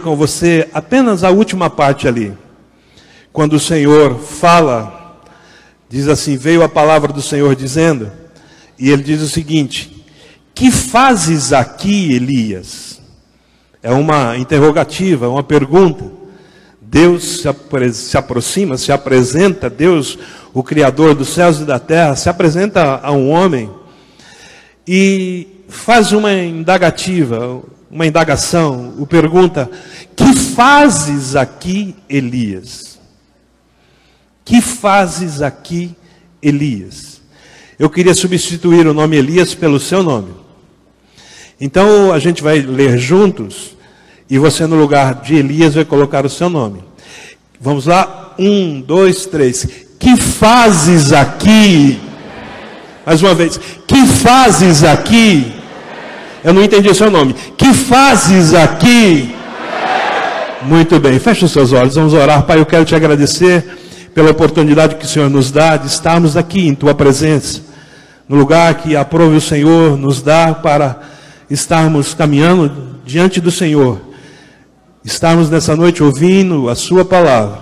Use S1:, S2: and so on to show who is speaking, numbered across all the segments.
S1: Com você apenas a última parte ali, quando o Senhor fala, diz assim: veio a palavra do Senhor dizendo, e ele diz o seguinte: que fazes aqui, Elias? É uma interrogativa, uma pergunta. Deus se aproxima, se apresenta, Deus, o Criador dos céus e da terra, se apresenta a um homem e faz uma indagativa, uma indagação, o pergunta: que fazes aqui, Elias? Que fazes aqui, Elias? Eu queria substituir o nome Elias pelo seu nome. Então a gente vai ler juntos, e você no lugar de Elias vai colocar o seu nome. Vamos lá? 1, 2, 3. Que fazes aqui? Mais uma vez. Que fazes aqui? Eu não entendi o seu nome. Que fazes aqui? Muito bem, feche os seus olhos, vamos orar. Pai, eu quero te agradecer pela oportunidade que o Senhor nos dá de estarmos aqui em tua presença, no lugar que aprove o Senhor nos dá para estarmos caminhando diante do Senhor, estarmos nessa noite ouvindo a sua palavra.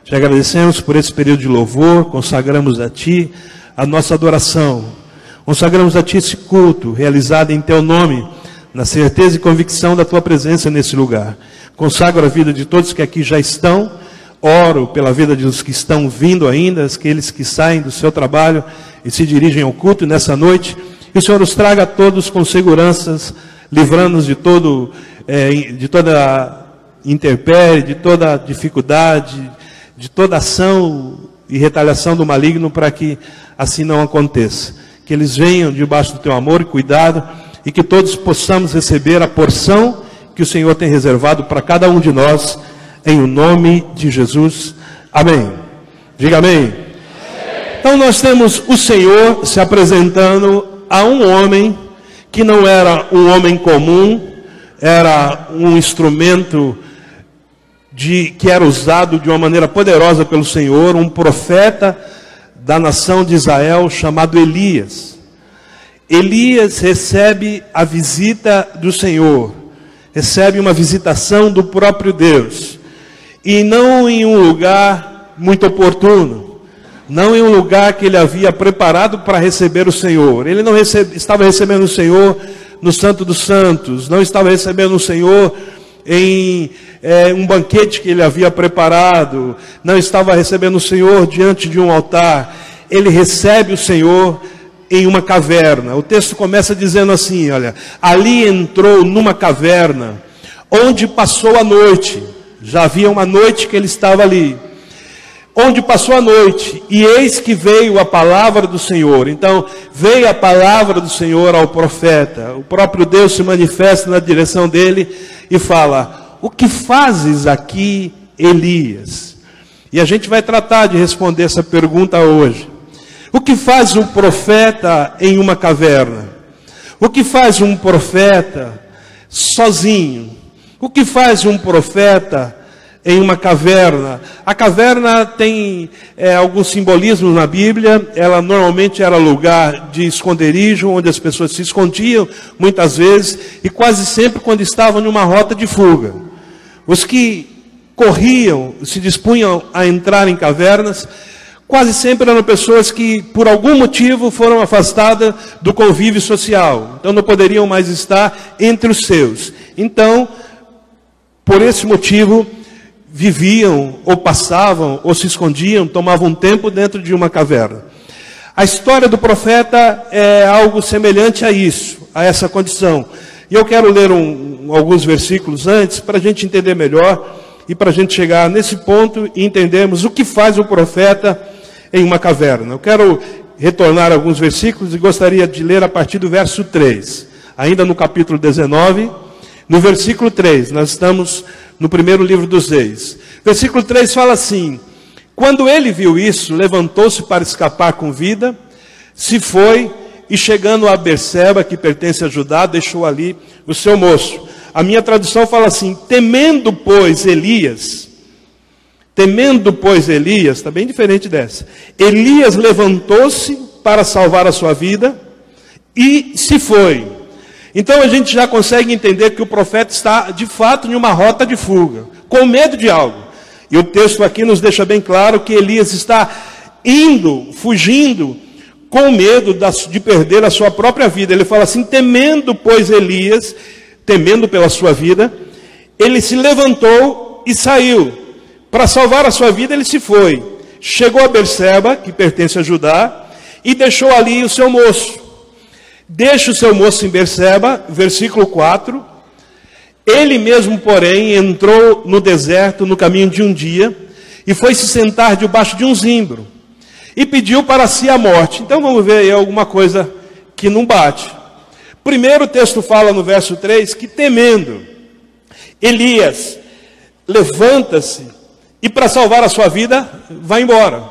S1: Te agradecemos por esse período de louvor, consagramos a ti a nossa adoração, consagramos a ti esse culto realizado em teu nome, na certeza e convicção da tua presença nesse lugar. Consagro a vida de todos que aqui já estão, oro pela vida dos que estão vindo ainda, aqueles que saem do seu trabalho e se dirigem ao culto nessa noite. Que o Senhor os traga a todos com seguranças, livrando-nos de toda intempérie, de toda dificuldade, de toda ação e retaliação do maligno, para que assim não aconteça. Que eles venham debaixo do teu amor e cuidado, e que todos possamos receber a porção que o Senhor tem reservado para cada um de nós, em o nome de Jesus. Amém. Diga amém. Então nós temos o Senhor se apresentando a um homem que não era um homem comum, era um instrumento que era usado de uma maneira poderosa pelo Senhor, um profeta da nação de Israel chamado Elias. Elias recebe a visita do Senhor, recebe uma visitação do próprio Deus, e não em um lugar muito oportuno, não em um lugar que ele havia preparado para receber o Senhor. Ele não estava recebendo o Senhor no Santo dos Santos, não estava recebendo o Senhor em um banquete que ele havia preparado, não estava recebendo o Senhor diante de um altar. Ele recebe o Senhor em uma caverna. O texto começa dizendo assim, olha: ali entrou numa caverna, onde passou a noite. Já havia uma noite que ele estava ali, onde passou a noite, e eis que veio a palavra do Senhor. Então, veio a palavra do Senhor ao profeta. O próprio Deus se manifesta na direção dele e fala: o que fazes aqui, Elias? E a gente vai tratar de responder essa pergunta hoje. O que faz um profeta em uma caverna? O que faz um profeta sozinho? O que faz um profeta em uma caverna? A caverna tem alguns simbolismos na Bíblia. Ela normalmente era lugar de esconderijo, onde as pessoas se escondiam, muitas vezes, e quase sempre quando estavam numa rota de fuga. Os que corriam, se dispunham a entrar em cavernas, quase sempre eram pessoas que, por algum motivo, foram afastadas do convívio social. Então não poderiam mais estar entre os seus. Então, por esse motivo, viviam, ou passavam, ou se escondiam, tomavam um tempo dentro de uma caverna. A história do profeta é algo semelhante a isso, a essa condição. E eu quero ler alguns versículos antes, para a gente entender melhor, e para a gente chegar nesse ponto e entendermos o que faz o profeta em uma caverna. Eu quero retornar a alguns versículos e gostaria de ler a partir do verso 3. Ainda no capítulo 19, no versículo 3, nós estamos no primeiro livro dos Reis. Versículo 3 fala assim: quando ele viu isso, levantou-se para escapar com vida, se foi, e chegando a Berseba, que pertence a Judá, deixou ali o seu moço. A minha tradução fala assim: temendo, pois, Elias, está bem diferente dessa. Elias levantou-se para salvar a sua vida e se foi. Então a gente já consegue entender que o profeta está de fato em uma rota de fuga, com medo de algo. E o texto aqui nos deixa bem claro que Elias está fugindo, com medo de perder a sua própria vida. Ele fala assim: temendo, pois, Elias, temendo pela sua vida, ele se levantou e saiu. Para salvar a sua vida, ele se foi. Chegou a Berseba, que pertence a Judá, e deixou ali o seu moço. Deixa o seu moço em Berseba, versículo 4. Ele mesmo, porém, entrou no deserto no caminho de um dia, e foi se sentar debaixo de um zimbro, e pediu para si a morte. Então vamos ver aí alguma coisa que não bate. Primeiro o texto fala no verso 3 que temendo, Elias levanta-se e para salvar a sua vida vai embora.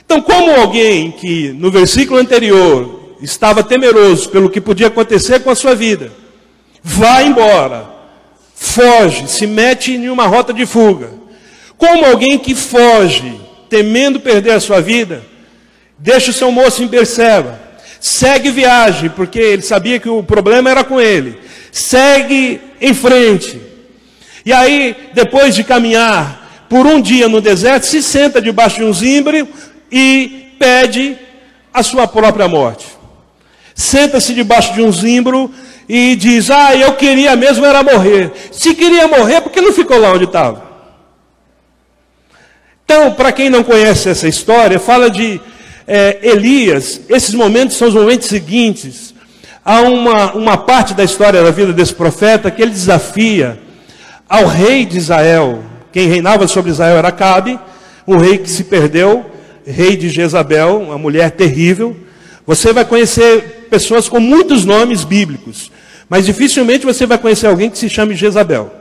S1: Então, como alguém que no versículo anterior estava temeroso pelo que podia acontecer com a sua vida, vai embora, foge, se mete em uma rota de fuga. Como alguém que foge, temendo perder a sua vida, deixa o seu moço em Berseba, segue viagem, porque ele sabia que o problema era com ele, segue em frente, e aí, depois de caminhar por um dia no deserto, se senta debaixo de um zimbro e pede a sua própria morte. Senta-se debaixo de um zimbro e diz: eu queria mesmo era morrer. Se queria morrer, por que não ficou lá onde estava? Então, para quem não conhece essa história, fala de Elias. Esses momentos são os momentos seguintes. Há uma parte da história da vida desse profeta que ele desafia ao rei de Israel. Quem reinava sobre Israel era Acabe, um rei que se perdeu, rei de Jezabel, uma mulher terrível. Você vai conhecer pessoas com muitos nomes bíblicos, mas dificilmente você vai conhecer alguém que se chame Jezabel.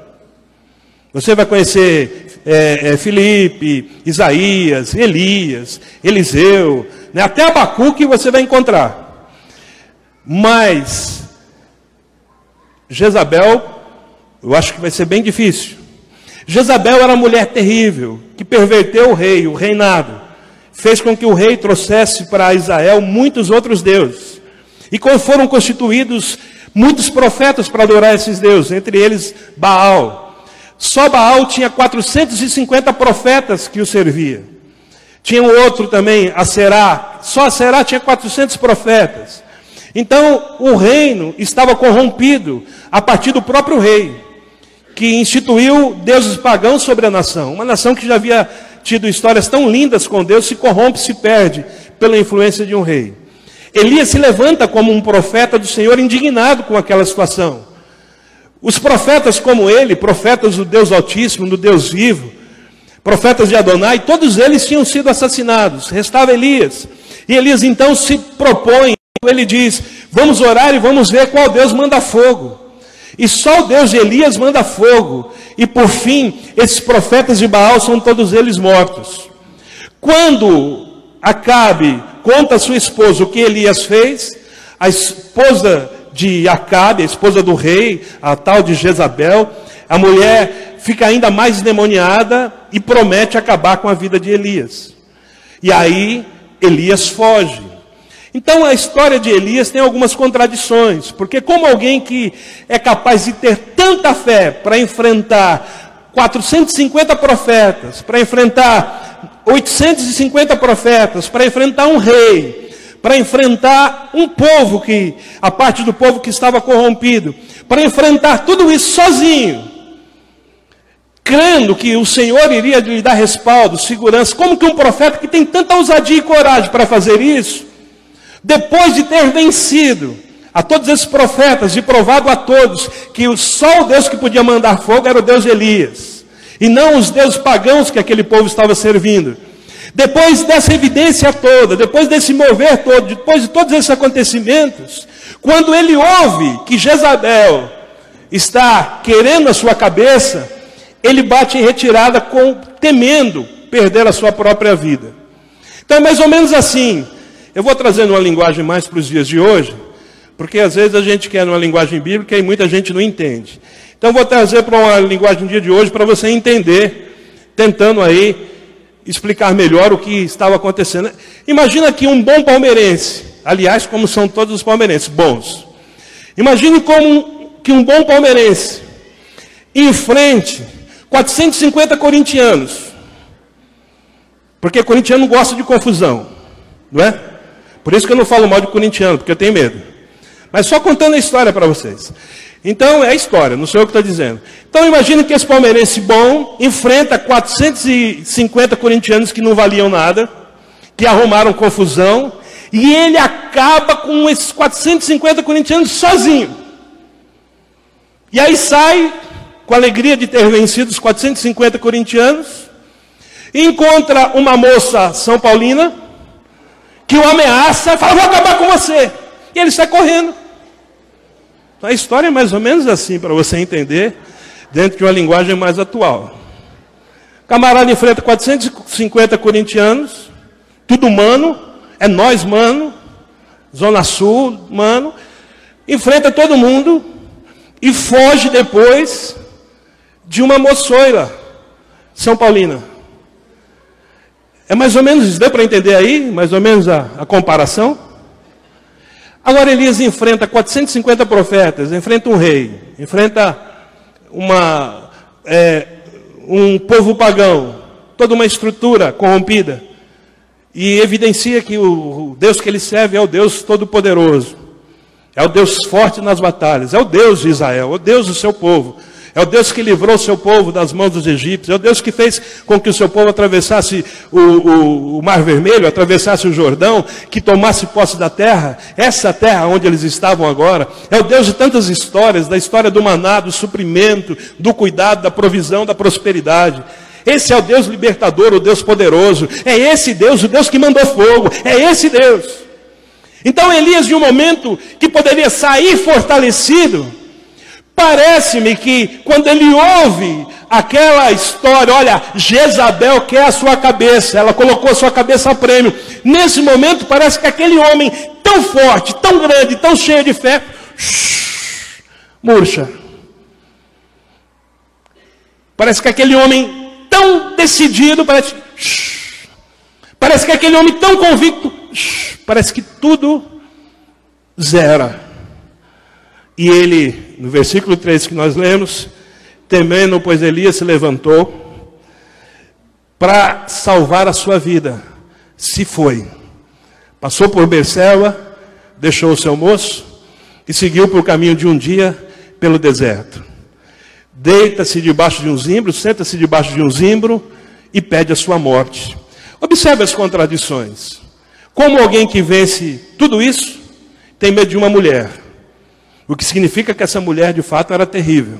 S1: Você vai conhecer Filipe, Isaías, Elias, Eliseu, né? Até Abacuque você vai encontrar. Mas Jezabel, eu acho que vai ser bem difícil. Jezabel era uma mulher terrível, que perverteu o rei, o reinado. Fez com que o rei trouxesse para Israel muitos outros deuses. E foram constituídos muitos profetas para adorar esses deuses, entre eles Baal. Só Baal tinha 450 profetas que o servia. Tinha um outro também, Aserá. Só Aserá tinha 400 profetas. Então, o reino estava corrompido a partir do próprio rei, que instituiu deuses pagãos sobre a nação. Uma nação que já havia tido histórias tão lindas com Deus, se corrompe, se perde pela influência de um rei. Elias se levanta como um profeta do Senhor, indignado com aquela situação. Os profetas como ele, profetas do Deus Altíssimo, do Deus vivo, profetas de Adonai, todos eles tinham sido assassinados. Restava Elias. E Elias então se propõe, ele diz: vamos orar e vamos ver qual Deus manda fogo. E só o Deus de Elias manda fogo. E por fim, esses profetas de Baal são todos eles mortos. Quando Acabe conta a sua esposa o que Elias fez, a esposa de Acabe, a esposa do rei, a tal de Jezabel, a mulher fica ainda mais endemoniada e promete acabar com a vida de Elias. E aí Elias foge. Então a história de Elias tem algumas contradições, porque como alguém que é capaz de ter tanta fé para enfrentar 450 profetas, para enfrentar 850 profetas, para enfrentar um rei, para enfrentar um povo a parte do povo que estava corrompido, para enfrentar tudo isso sozinho, crendo que o Senhor iria lhe dar respaldo, segurança. Como que um profeta que tem tanta ousadia e coragem para fazer isso, depois de ter vencido a todos esses profetas e provado a todos que só o Deus que podia mandar fogo era o Deus de Elias, e não os deuses pagãos que aquele povo estava servindo, depois dessa evidência toda, depois desse mover todo, depois de todos esses acontecimentos, quando ele ouve que Jezabel está querendo a sua cabeça, ele bate em retirada, temendo perder a sua própria vida. Então é mais ou menos assim. Eu vou trazendo uma linguagem mais para os dias de hoje, porque às vezes a gente quer uma linguagem bíblica e muita gente não entende. Então vou trazer para uma linguagem do dia de hoje para você entender, tentando aí explicar melhor o que estava acontecendo. Imagina que um bom palmeirense, aliás, como são todos os palmeirenses, bons. Imagine como que um bom palmeirense enfrente 450 corintianos. Porque corintiano gosta de confusão, não é? Por isso que eu não falo mal de corintiano, porque eu tenho medo. Mas só contando a história para vocês. Então, é a história, não sou eu que estou dizendo. Então, imagine que esse palmeirense bom enfrenta 450 corintianos que não valiam nada, que arrumaram confusão, e ele acaba com esses 450 corintianos sozinho. E aí sai, com a alegria de ter vencido os 450 corintianos, e encontra uma moça São Paulina, que o ameaça e fala, vou acabar com você. E ele sai correndo. A história é mais ou menos assim, para você entender, dentro de uma linguagem mais atual. Camarada enfrenta 450 corintianos, tudo mano, é nós mano, Zona Sul, mano, enfrenta todo mundo e foge depois de uma moçoila São Paulina. É mais ou menos isso, deu para entender aí, mais ou menos a comparação? Agora Elias enfrenta 450 profetas, enfrenta um rei, enfrenta um povo pagão, toda uma estrutura corrompida, e evidencia que o Deus que ele serve é o Deus Todo-Poderoso, é o Deus forte nas batalhas, é o Deus de Israel, é o Deus do seu povo, é o Deus que livrou o seu povo das mãos dos egípcios, é o Deus que fez com que o seu povo atravessasse o Mar Vermelho, atravessasse o Jordão, que tomasse posse da terra, essa terra onde eles estavam agora. É o Deus de tantas histórias, da história do maná, do suprimento, do cuidado, da provisão, da prosperidade. Esse é o Deus libertador, o Deus poderoso. É esse Deus, o Deus que mandou fogo. É esse Deus. Então Elias, de um momento que poderia sair fortalecido, parece-me que quando ele ouve aquela história, olha, Jezabel quer a sua cabeça, ela colocou a sua cabeça a prêmio. Nesse momento parece que aquele homem tão forte, tão grande, tão cheio de fé, murcha. Parece que aquele homem tão decidido, parece que aquele homem tão convicto, parece que tudo zera. E ele, no versículo 3 que nós lemos, temendo, pois Elias se levantou para salvar a sua vida, se foi. Passou por Berseba, deixou o seu moço e seguiu por caminho de um dia pelo deserto. Deita-se debaixo de um zimbro, senta-se debaixo de um zimbro e pede a sua morte. Observe as contradições. Como alguém que vence tudo isso, tem medo de uma mulher. O que significa que essa mulher de fato era terrível.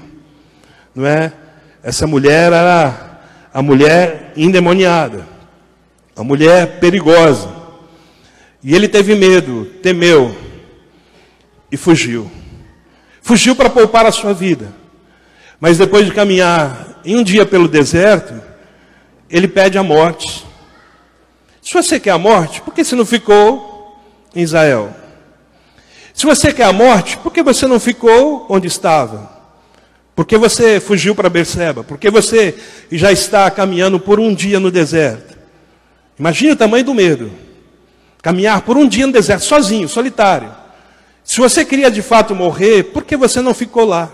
S1: Não é? Essa mulher era a mulher endemoniada. A mulher perigosa. E ele teve medo, temeu e fugiu. Fugiu para poupar a sua vida. Mas depois de caminhar em um dia pelo deserto, ele pede a morte. Se você quer a morte, por que você não ficou em Israel? Se você quer a morte, por que você não ficou onde estava? Por que você fugiu para Berseba? Por que você já está caminhando por um dia no deserto? Imagine o tamanho do medo. Caminhar por um dia no deserto, sozinho, solitário. Se você queria de fato morrer, por que você não ficou lá?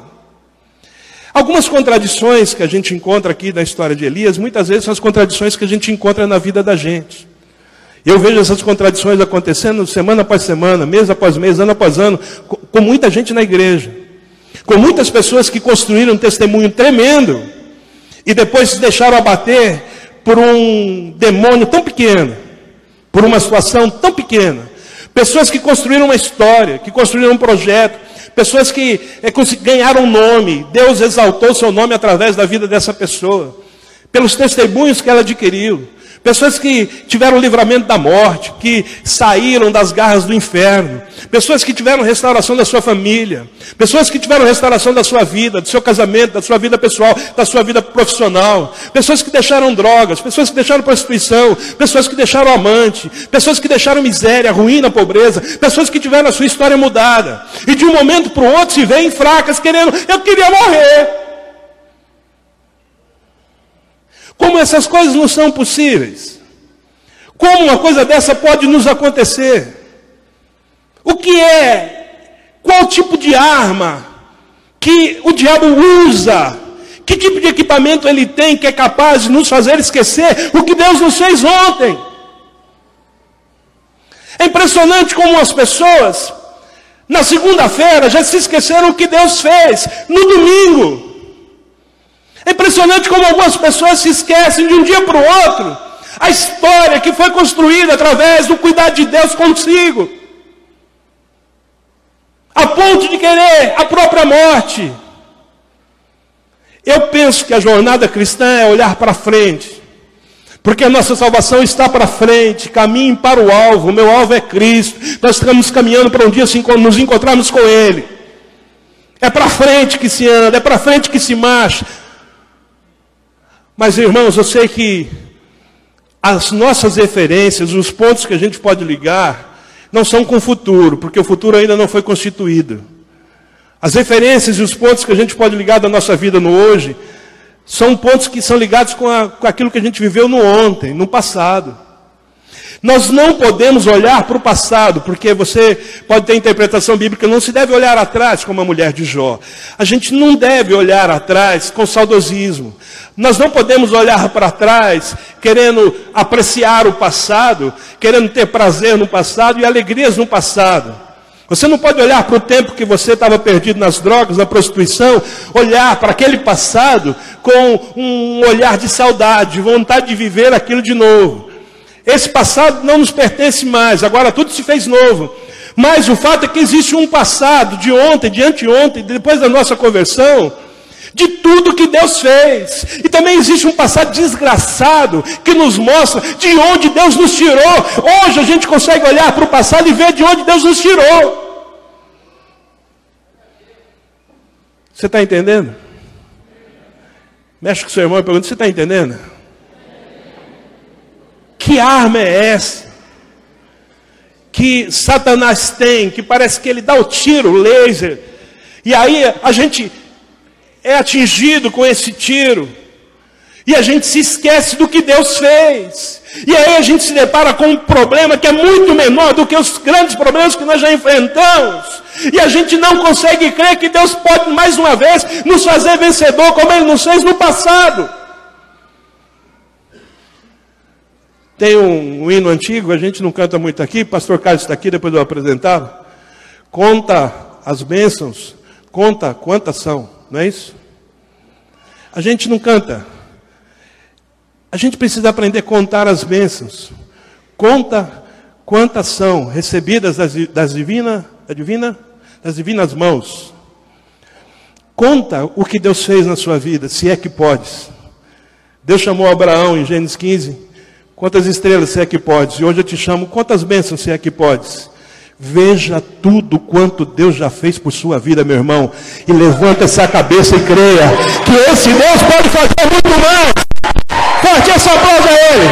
S1: Algumas contradições que a gente encontra aqui na história de Elias, muitas vezes são as contradições que a gente encontra na vida da gente. Eu vejo essas contradições acontecendo semana após semana, mês após mês, ano após ano, com muita gente na igreja. Com muitas pessoas que construíram um testemunho tremendo e depois se deixaram abater por um demônio tão pequeno, por uma situação tão pequena. Pessoas que construíram uma história, que construíram um projeto, pessoas que ganharam nome, Deus exaltou seu nome através da vida dessa pessoa, pelos testemunhos que ela adquiriu. Pessoas que tiveram o livramento da morte, que saíram das garras do inferno. Pessoas que tiveram restauração da sua família. Pessoas que tiveram restauração da sua vida, do seu casamento, da sua vida pessoal, da sua vida profissional. Pessoas que deixaram drogas, pessoas que deixaram prostituição, pessoas que deixaram amante, pessoas que deixaram miséria, ruína, pobreza, pessoas que tiveram a sua história mudada. E de um momento para o outro se veem fracas, querendo, eu queria morrer. Como essas coisas não são possíveis? Como uma coisa dessa pode nos acontecer? Qual tipo de arma que o diabo usa, que tipo de equipamento ele tem que é capaz de nos fazer esquecer o que Deus nos fez ontem. É impressionante como as pessoas, na segunda-feira, já se esqueceram o que Deus fez no domingo. É impressionante como algumas pessoas se esquecem de um dia para o outro a história que foi construída através do cuidado de Deus consigo, a ponto de querer a própria morte. Eu penso que a jornada cristã é olhar para frente, porque a nossa salvação está para frente. Caminhe para o alvo. O meu alvo é Cristo. Nós estamos caminhando para um dia nos encontrarmos com Ele. É para frente que se anda, é para frente que se marcha. Mas, irmãos, eu sei que as nossas referências, os pontos que a gente pode ligar, não são com o futuro, porque o futuro ainda não foi constituído. As referências e os pontos que a gente pode ligar da nossa vida no hoje, são pontos que são ligados com aquilo que a gente viveu no ontem, no passado. Nós não podemos olhar para o passado, porque você pode ter interpretação bíblica, não se deve olhar atrás como a mulher de Jó. A gente não deve olhar atrás com saudosismo. Nós não podemos olhar para trás querendo apreciar o passado, querendo ter prazer no passado e alegrias no passado. Você não pode olhar para o tempo que você estava perdido nas drogas, na prostituição, olhar para aquele passado com um olhar de saudade, de vontade de viver aquilo de novo. Esse passado não nos pertence mais, agora tudo se fez novo. Mas o fato é que existe um passado de ontem, de anteontem, depois da nossa conversão, de tudo que Deus fez. E também existe um passado desgraçado que nos mostra de onde Deus nos tirou. Hoje a gente consegue olhar para o passado e ver de onde Deus nos tirou. Você está entendendo? Mexe com seu irmão e pergunta, você está entendendo? Que arma é essa? Que Satanás tem, que parece que ele dá o tiro, o laser. E aí a gente é atingido com esse tiro. E a gente se esquece do que Deus fez. E aí a gente se depara com um problema que é muito menor do que os grandes problemas que nós já enfrentamos. E a gente não consegue crer que Deus pode mais uma vez nos fazer vencedor como Ele nos fez no passado. Tem um hino antigo, a gente não canta muito aqui, pastor Carlos está aqui, depois eu apresentá-lo. Conta as bênçãos, conta quantas são, não é isso? A gente não canta. A gente precisa aprender a contar as bênçãos. Conta quantas são recebidas das divinas mãos. Conta o que Deus fez na sua vida, se é que podes. Deus chamou Abraão em Gênesis 15. Quantas estrelas, se é que podes? E hoje eu te chamo, quantas bênçãos, se é que podes? Veja tudo quanto Deus já fez por sua vida, meu irmão. E levanta essa cabeça e creia que esse Deus pode fazer muito mais. Forte essa aplauso a Ele.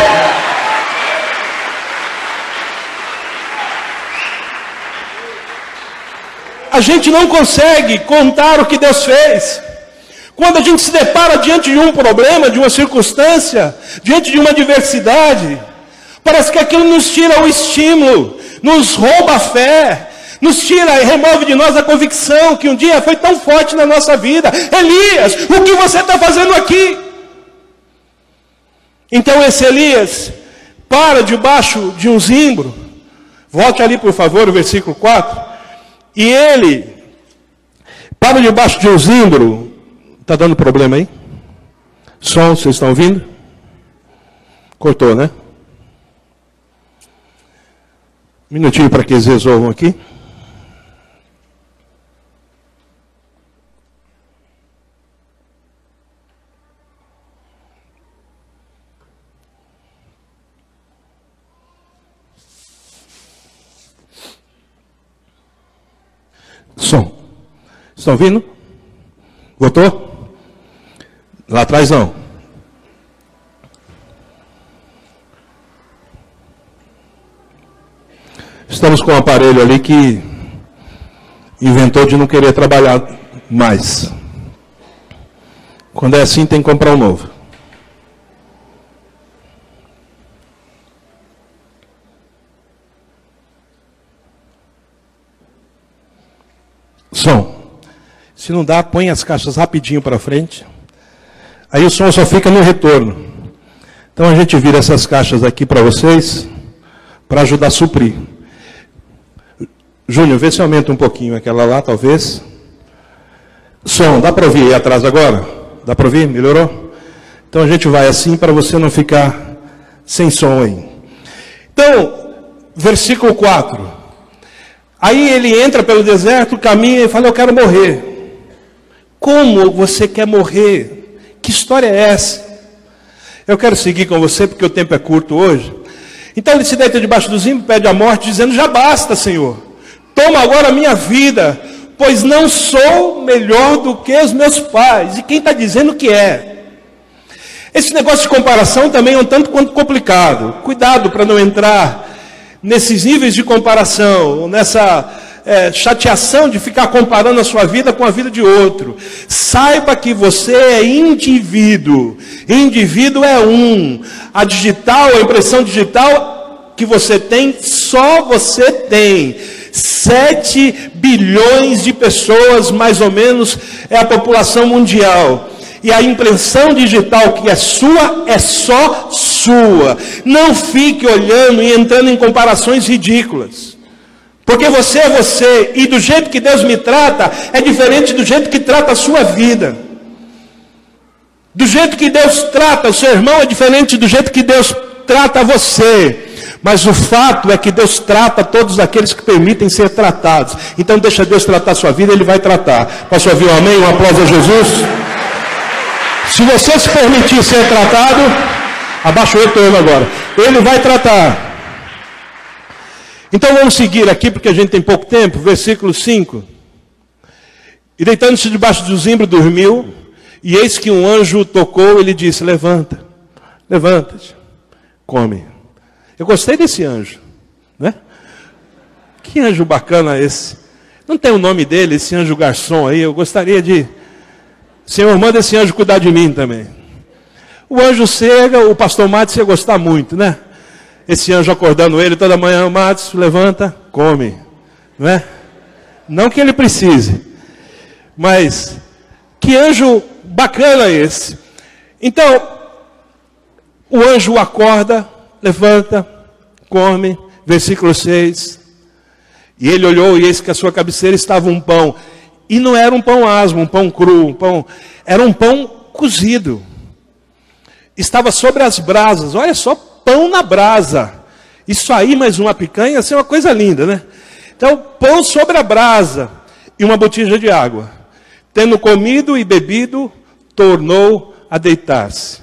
S1: A gente não consegue contar o que Deus fez. Quando a gente se depara diante de um problema, de uma circunstância, diante de uma adversidade, parece que aquilo nos tira o estímulo, nos rouba a fé, nos tira e remove de nós a convicção que um dia foi tão forte na nossa vida. Elias, o que você está fazendo aqui? Então esse Elias para debaixo de um zimbro. Volte ali por favor o versículo 4. E ele para debaixo de um zimbro. Está dando problema aí? Som, vocês estão ouvindo? Cortou, né? Um minutinho para que eles resolvam aqui. Som. Estão ouvindo? Voltou? Lá atrás não. Estamos com um aparelho ali que inventou de não querer trabalhar mais. Quando é assim, tem que comprar um novo. Som. Se não dá, põe as caixas rapidinho para frente. Aí o som só fica no retorno. Então a gente vira essas caixas aqui para vocês, para ajudar a suprir. Júnior, vê se aumenta um pouquinho aquela lá, talvez. Som, dá para ouvir aí atrás agora? Dá para ouvir? Melhorou? Então a gente vai assim para você não ficar sem som aí. Então, versículo 4. Aí ele entra pelo deserto, caminha e fala, eu quero morrer. Como você quer morrer? Que história é essa? Eu quero seguir com você porque o tempo é curto hoje. Então ele se deita debaixo do zimbro, pede a morte, dizendo, já basta, Senhor. Toma agora a minha vida, pois não sou melhor do que os meus pais. E quem está dizendo que é? Esse negócio de comparação também é um tanto quanto complicado. Cuidado para não entrar nesses níveis de comparação, nessa chateação de ficar comparando a sua vida com a vida de outro. Saiba que você é indivíduo. Indivíduo é um. A digital, a impressão digital que você tem, só você tem. 7 bilhões de pessoas, mais ou menos, é a população mundial. E a impressão digital que é só sua. Não fique olhando e entrando em comparações ridículas. Porque você é você. E do jeito que Deus me trata, é diferente do jeito que trata a sua vida. Do jeito que Deus trata o seu irmão, é diferente do jeito que Deus trata você. Mas o fato é que Deus trata todos aqueles que permitem ser tratados. Então deixa Deus tratar a sua vida, Ele vai tratar. Posso ouvir um amém? Um aplauso a Jesus. Se você se permitir ser tratado, abaixa o retorno agora. Ele vai tratar. Então vamos seguir aqui, porque a gente tem pouco tempo. Versículo 5. E deitando-se debaixo do zimbro, dormiu. E eis que um anjo o tocou, ele disse, levanta, levanta-te, come. Eu gostei desse anjo, né? Que anjo bacana esse. Não tem o nome dele, esse anjo garçom aí. Eu gostaria de... Senhor, manda esse anjo cuidar de mim também. O anjo chega, o pastor Matos ia gostar muito, né? Esse anjo acordando ele toda manhã, Matos, levanta, come. Não é? Não que ele precise. Mas, que anjo bacana esse. Então, o anjo acorda, levanta, come, versículo 6. E ele olhou e eis que à sua cabeceira estava um pão. E não era um pão asmo, um pão cru, era um pão cozido. Estava sobre as brasas, olha só, pão na brasa. Isso aí, mais uma picanha, ia ser uma coisa linda, né? Então, pão sobre a brasa e uma botija de água. Tendo comido e bebido, tornou a deitar-se.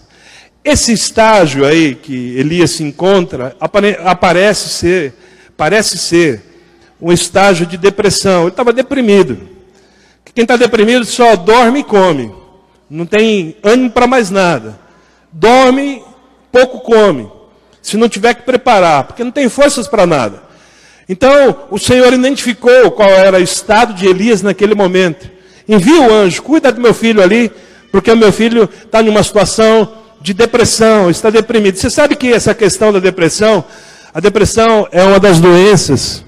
S1: Esse estágio aí que Elias se encontra, parece ser um estágio de depressão. Ele estava deprimido. Quem está deprimido só dorme e come. Não tem ânimo para mais nada. Dorme, pouco come. Se não tiver que preparar, porque não tem forças para nada. Então, o Senhor identificou qual era o estado de Elias naquele momento. Envia o anjo, cuida do meu filho ali, porque o meu filho está numa situação de depressão, está deprimido. Você sabe que essa questão da depressão, a depressão é uma das doenças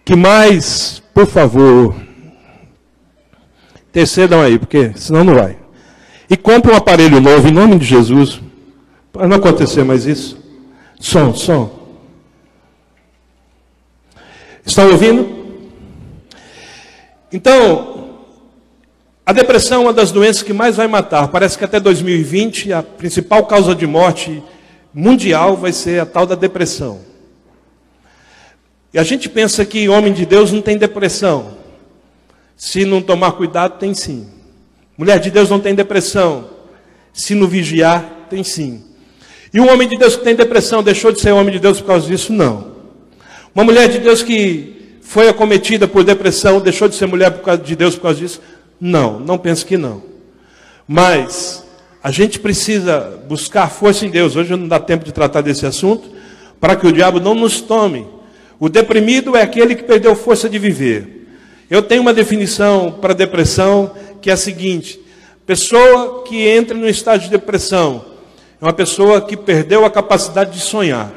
S1: que mais, por favor, intercedam aí, porque senão não vai. E compre um aparelho novo, em nome de Jesus, para não acontecer mais isso. Som. Estão ouvindo? Então, a depressão é uma das doenças que mais vai matar. Parece que até 2020 a principal causa de morte mundial vai ser a tal da depressão. E a gente pensa que homem de Deus não tem depressão. Se não tomar cuidado, tem sim. Mulher de Deus não tem depressão. Se não vigiar, tem sim. E um homem de Deus que tem depressão deixou de ser homem de Deus por causa disso? Não. Uma mulher de Deus que foi acometida por depressão deixou de ser mulher de Deus por causa disso? Não, não penso que não. Mas a gente precisa buscar força em Deus. Hoje não dá tempo de tratar desse assunto, para que o diabo não nos tome. O deprimido é aquele que perdeu força de viver. Eu tenho uma definição para depressão que é a seguinte: pessoa que entra no estágio de depressão é uma pessoa que perdeu a capacidade de sonhar.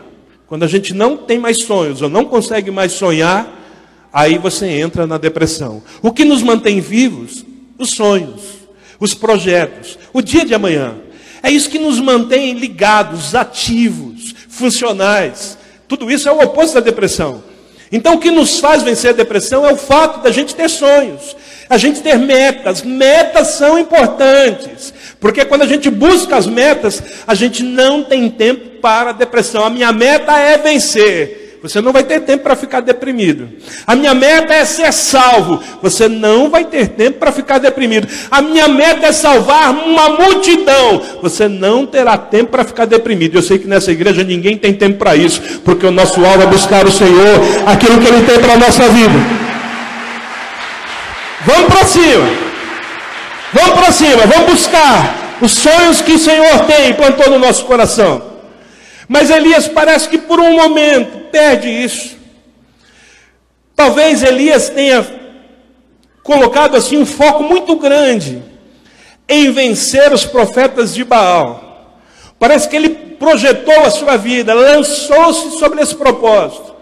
S1: Quando a gente não tem mais sonhos ou não consegue mais sonhar, aí você entra na depressão. O que nos mantém vivos? Os sonhos, os projetos, o dia de amanhã. É isso que nos mantém ligados, ativos, funcionais. Tudo isso é o oposto da depressão. Então o que nos faz vencer a depressão é o fato da gente ter sonhos, a gente ter metas. Metas são importantes, porque quando a gente busca as metas, a gente não tem tempo para a depressão. A minha meta é vencer. Você não vai ter tempo para ficar deprimido. A minha meta é ser salvo. Você não vai ter tempo para ficar deprimido. A minha meta é salvar uma multidão. Você não terá tempo para ficar deprimido. Eu sei que nessa igreja ninguém tem tempo para isso, porque o nosso alvo é buscar o Senhor, aquilo que Ele tem para a nossa vida. Vamos para cima. Vamos para cima. Vamos buscar os sonhos que o Senhor tem e plantou no nosso coração. Mas Elias parece que por um momento perde isso. Talvez Elias tenha colocado assim um foco muito grande em vencer os profetas de Baal. Parece que ele projetou a sua vida, lançou-se sobre esse propósito.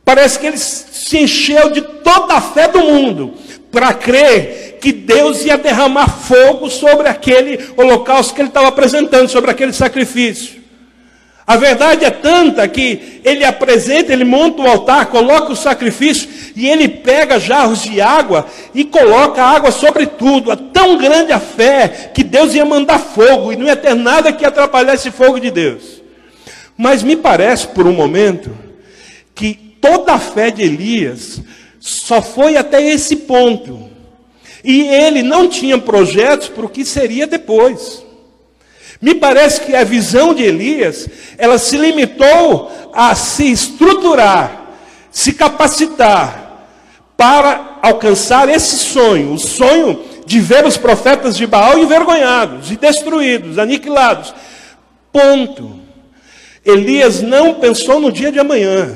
S1: Parece que ele se encheu de toda a fé do mundo para crer que Deus ia derramar fogo sobre aquele holocausto que ele estava apresentando, sobre aquele sacrifício. A verdade é tanta que ele apresenta, ele monta o altar, coloca o sacrifício e ele pega jarros de água e coloca água sobre tudo. É tão grande a fé que Deus ia mandar fogo e não ia ter nada que atrapalhar esse fogo de Deus. Mas me parece por um momento que toda a fé de Elias só foi até esse ponto. E ele não tinha projetos para o que seria depois. Me parece que a visão de Elias, ela se limitou a se estruturar, se capacitar para alcançar esse sonho, o sonho de ver os profetas de Baal envergonhados, e destruídos, aniquilados. Ponto. Elias não pensou no dia de amanhã.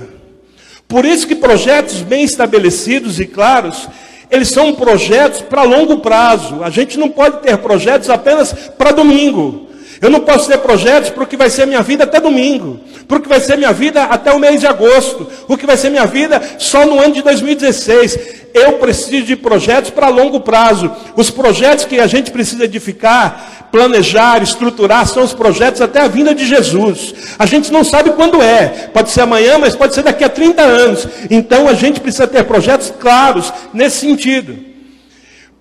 S1: Por isso que projetos bem estabelecidos e claros, eles são projetos para longo prazo. A gente não pode ter projetos apenas para domingo. Eu não posso ter projetos para o que vai ser minha vida até domingo, para o que vai ser minha vida até o mês de agosto, o que vai ser minha vida só no ano de 2016. Eu preciso de projetos para longo prazo. Os projetos que a gente precisa edificar, planejar, estruturar, são os projetos até a vinda de Jesus. A gente não sabe quando é, pode ser amanhã, mas pode ser daqui a 30 anos. Então a gente precisa ter projetos claros nesse sentido.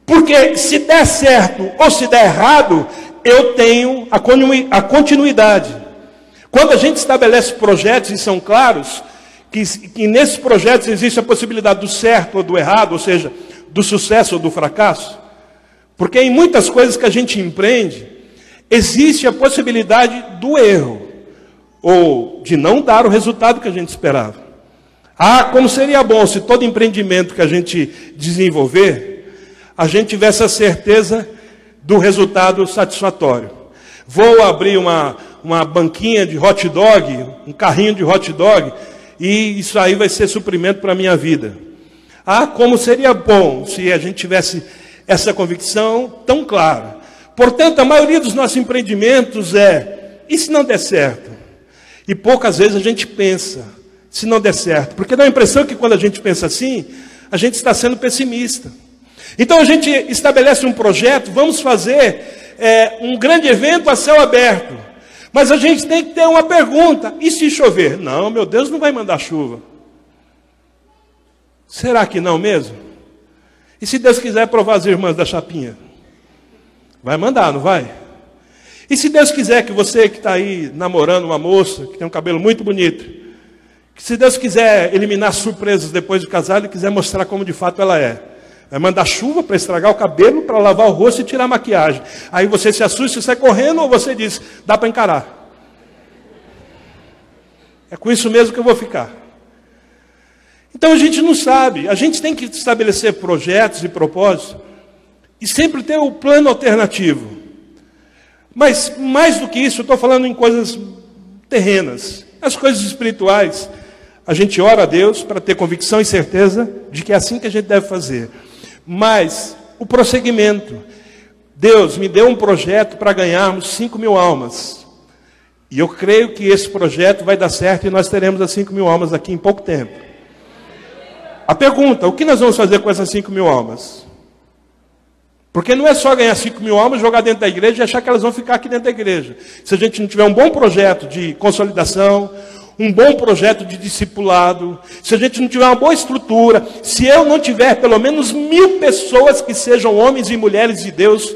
S1: Porque se der certo ou se der errado, eu tenho a continuidade. Quando a gente estabelece projetos e são claros, que nesses projetos existe a possibilidade do certo ou do errado, ou seja, do sucesso ou do fracasso, porque em muitas coisas que a gente empreende, existe a possibilidade do erro, ou de não dar o resultado que a gente esperava. Como seria bom se todo empreendimento que a gente desenvolver, a gente tivesse a certeza do resultado satisfatório. Vou abrir uma banquinha de hot dog, um carrinho de hot dog, e isso aí vai ser suprimento para a minha vida. Como seria bom se a gente tivesse essa convicção tão clara. Portanto, a maioria dos nossos empreendimentos e se não der certo? E poucas vezes a gente pensa, se não der certo, porque dá a impressão que quando a gente pensa assim, a gente está sendo pessimista. Então a gente estabelece um projeto, vamos fazer um grande evento a céu aberto. Mas a gente tem que ter uma pergunta: e se chover? Não, meu Deus não vai mandar chuva. Será que não mesmo? E se Deus quiser provar as irmãs da chapinha? Vai mandar, não vai? E se Deus quiser que você que está aí namorando uma moça, que tem um cabelo muito bonito, que se Deus quiser eliminar surpresas depois de casado e quiser mostrar como de fato ela é, vai mandar chuva para estragar o cabelo, para lavar o rosto e tirar a maquiagem. Aí você se assusta e sai correndo, ou você diz, dá para encarar. É com isso mesmo que eu vou ficar. Então a gente não sabe. A gente tem que estabelecer projetos e propósitos e sempre ter o plano alternativo. Mas mais do que isso, eu estou falando em coisas terrenas. As coisas espirituais, a gente ora a Deus para ter convicção e certeza de que é assim que a gente deve fazer. Mas o prosseguimento. Deus me deu um projeto para ganharmos 5.000 almas. E eu creio que esse projeto vai dar certo e nós teremos as 5.000 almas aqui em pouco tempo. a pergunta, o que nós vamos fazer com essas 5.000 almas? Porque não é só ganhar 5.000 almas, jogar dentro da igreja e achar que elas vão ficar aqui dentro da igreja. Se a gente não tiver um bom projeto de consolidação, um bom projeto de discipulado, se a gente não tiver uma boa estrutura, se eu não tiver pelo menos 1.000 pessoas que sejam homens e mulheres de Deus,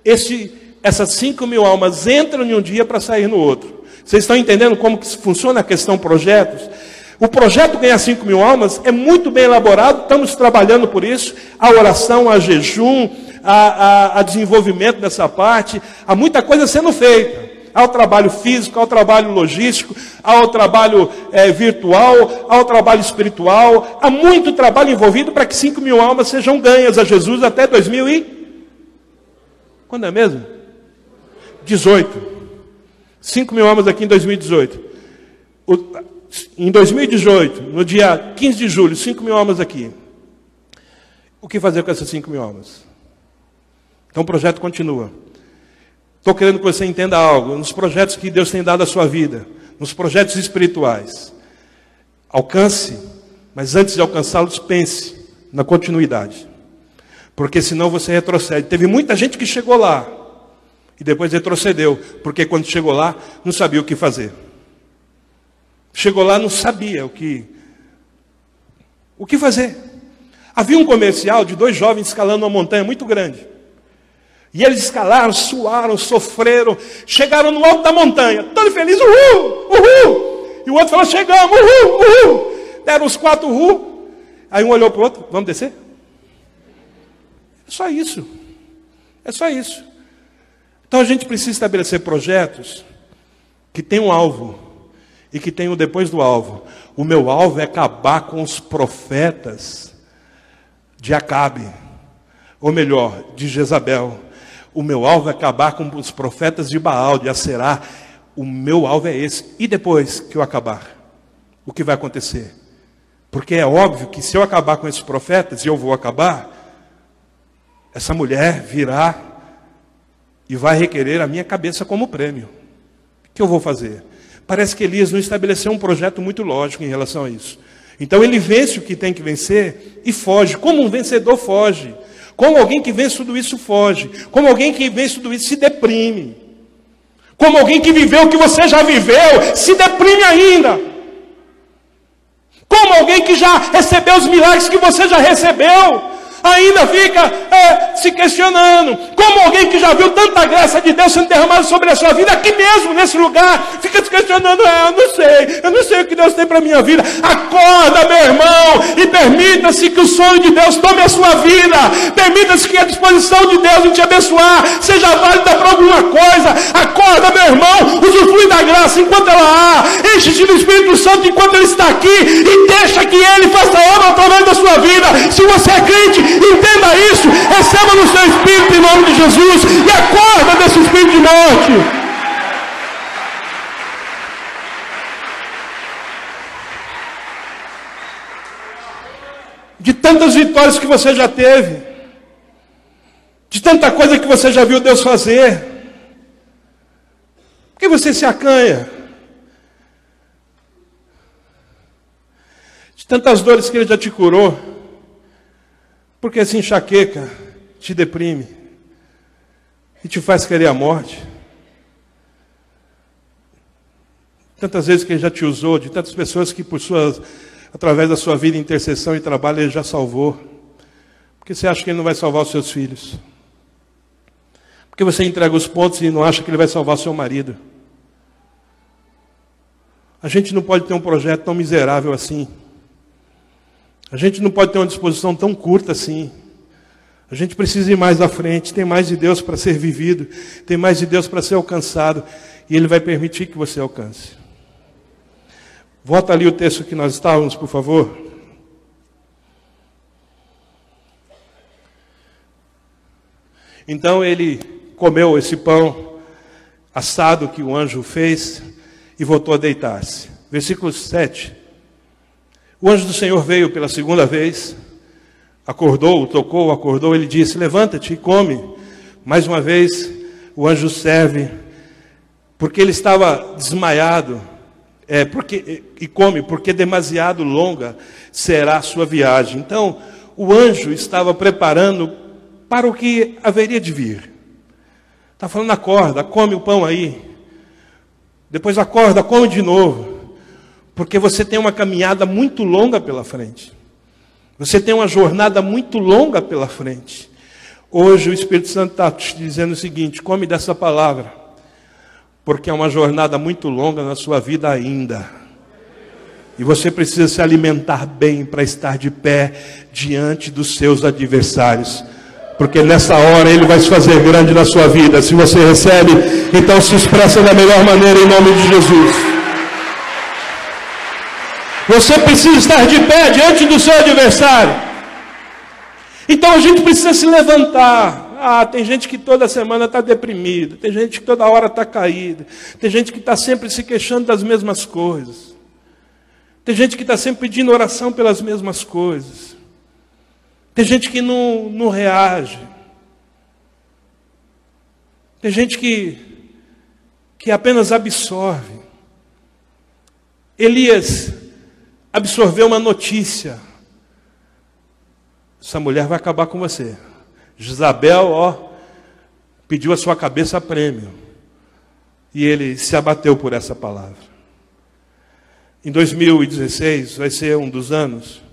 S1: essas 5.000 almas entram em um dia para sair no outro. Vocês estão entendendo como que funciona a questão projetos? O projeto Ganhar 5.000 almas é muito bem elaborado, estamos trabalhando por isso, a oração, a jejum, a desenvolvimento dessa parte, há muita coisa sendo feita. Há o trabalho físico, há o trabalho logístico, há o trabalho virtual, há o trabalho espiritual, há muito trabalho envolvido para que 5.000 almas sejam ganhas a Jesus até 2000 e... Quando é mesmo? 18. 5.000 almas aqui em 2018. Em 2018, no dia 15 de julho, 5.000 almas aqui. O que fazer com essas 5.000 almas? Então o projeto continua. Estou querendo que você entenda algo. Nos projetos que Deus tem dado à sua vida, nos projetos espirituais, alcance, mas antes de alcançá-los, pense na continuidade. Porque senão você retrocede. Teve muita gente que chegou lá e depois retrocedeu, porque quando chegou lá, não sabia o que fazer. Chegou lá, não sabia o que fazer. Havia um comercial de 2 jovens escalando uma montanha muito grande. E eles escalaram, suaram, sofreram, chegaram no alto da montanha, todo feliz, uhul, uhul. E o outro falou, chegamos, uhul, uhul. Deram os 4 uhul. Aí um olhou para o outro, vamos descer? É só isso. É só isso. Então a gente precisa estabelecer projetos que tenham um alvo e que tenham depois do alvo. O meu alvo é acabar com os profetas de Acabe, ou melhor, de Jezabel. O meu alvo é acabar com os profetas de Baal, de Aserá. O meu alvo é esse. E depois que eu acabar, o que vai acontecer? Porque é óbvio que se eu acabar com esses profetas, e eu vou acabar, essa mulher virá e vai requerer a minha cabeça como prêmio. O que eu vou fazer? Parece que Elias não estabeleceu um projeto muito lógico em relação a isso. Então ele vence o que tem que vencer e foge. Como um vencedor foge. Como alguém que vence tudo isso foge. Como alguém que vence tudo isso se deprime. Como alguém que viveu o que você já viveu, se deprime ainda. Como alguém que já recebeu os milagres que você já recebeu, ainda fica se questionando. Como alguém que já viu tanta graça de Deus sendo derramada sobre a sua vida, aqui mesmo, nesse lugar, fica se questionando, eu não sei o que Deus tem para a minha vida. Acorda, meu irmão, e permita-se que o sonho de Deus tome a sua vida. Permita-se que a disposição de Deus em te abençoar seja válida para alguma coisa. Acorda, meu irmão, usufrui da graça enquanto ela há. Enche-se do Espírito Santo enquanto ele está aqui e deixa que ele faça a obra através da sua vida. Se você é crente, entenda isso, receba no seu espírito em nome de Jesus e acorda desse espírito de morte. De tantas vitórias que você já teve, de tanta coisa que você já viu Deus fazer, por que você se acanha? De tantas dores que Ele já te curou, porque essa enxaqueca te deprime e te faz querer a morte. Tantas vezes que Ele já te usou, de tantas pessoas que através da sua vida, intercessão e trabalho, Ele já salvou. Porque você acha que Ele não vai salvar os seus filhos? Porque você entrega os pontos e não acha que Ele vai salvar o seu marido? A gente não pode ter um projeto tão miserável assim. A gente não pode ter uma disposição tão curta assim. A gente precisa ir mais à frente. Tem mais de Deus para ser vivido. Tem mais de Deus para ser alcançado. E Ele vai permitir que você alcance. Volta ali o texto que nós estávamos, por favor. Então ele comeu esse pão assado que o anjo fez e voltou a deitar-se. Versículo 7. O anjo do Senhor veio pela segunda vez, acordou, tocou, acordou, ele disse, levanta-te e come. Mais uma vez, o anjo serve, porque ele estava desmaiado, porque demasiado longa será a sua viagem. Então, o anjo estava preparando para o que haveria de vir. Está falando, acorda, come o pão aí. Depois acorda, come de novo. Porque você tem uma caminhada muito longa pela frente. Você tem uma jornada muito longa pela frente. Hoje o Espírito Santo está te dizendo o seguinte: come dessa palavra, porque é uma jornada muito longa na sua vida ainda. E você precisa se alimentar bem para estar de pé diante dos seus adversários. Porque nessa hora Ele vai se fazer grande na sua vida. Se você recebe, então se expressa da melhor maneira em nome de Jesus. Você precisa estar de pé diante do seu adversário. Então a gente precisa se levantar. Tem gente que toda semana está deprimida. Tem gente que toda hora está caída. Tem gente que está sempre se queixando das mesmas coisas. Tem gente que está sempre pedindo oração pelas mesmas coisas. Tem gente que não reage. Tem gente que apenas absorve. Elias absorveu uma notícia: essa mulher vai acabar com você. Jezabel, pediu a sua cabeça a prêmio. E ele se abateu por essa palavra. Em 2016 vai ser um dos anos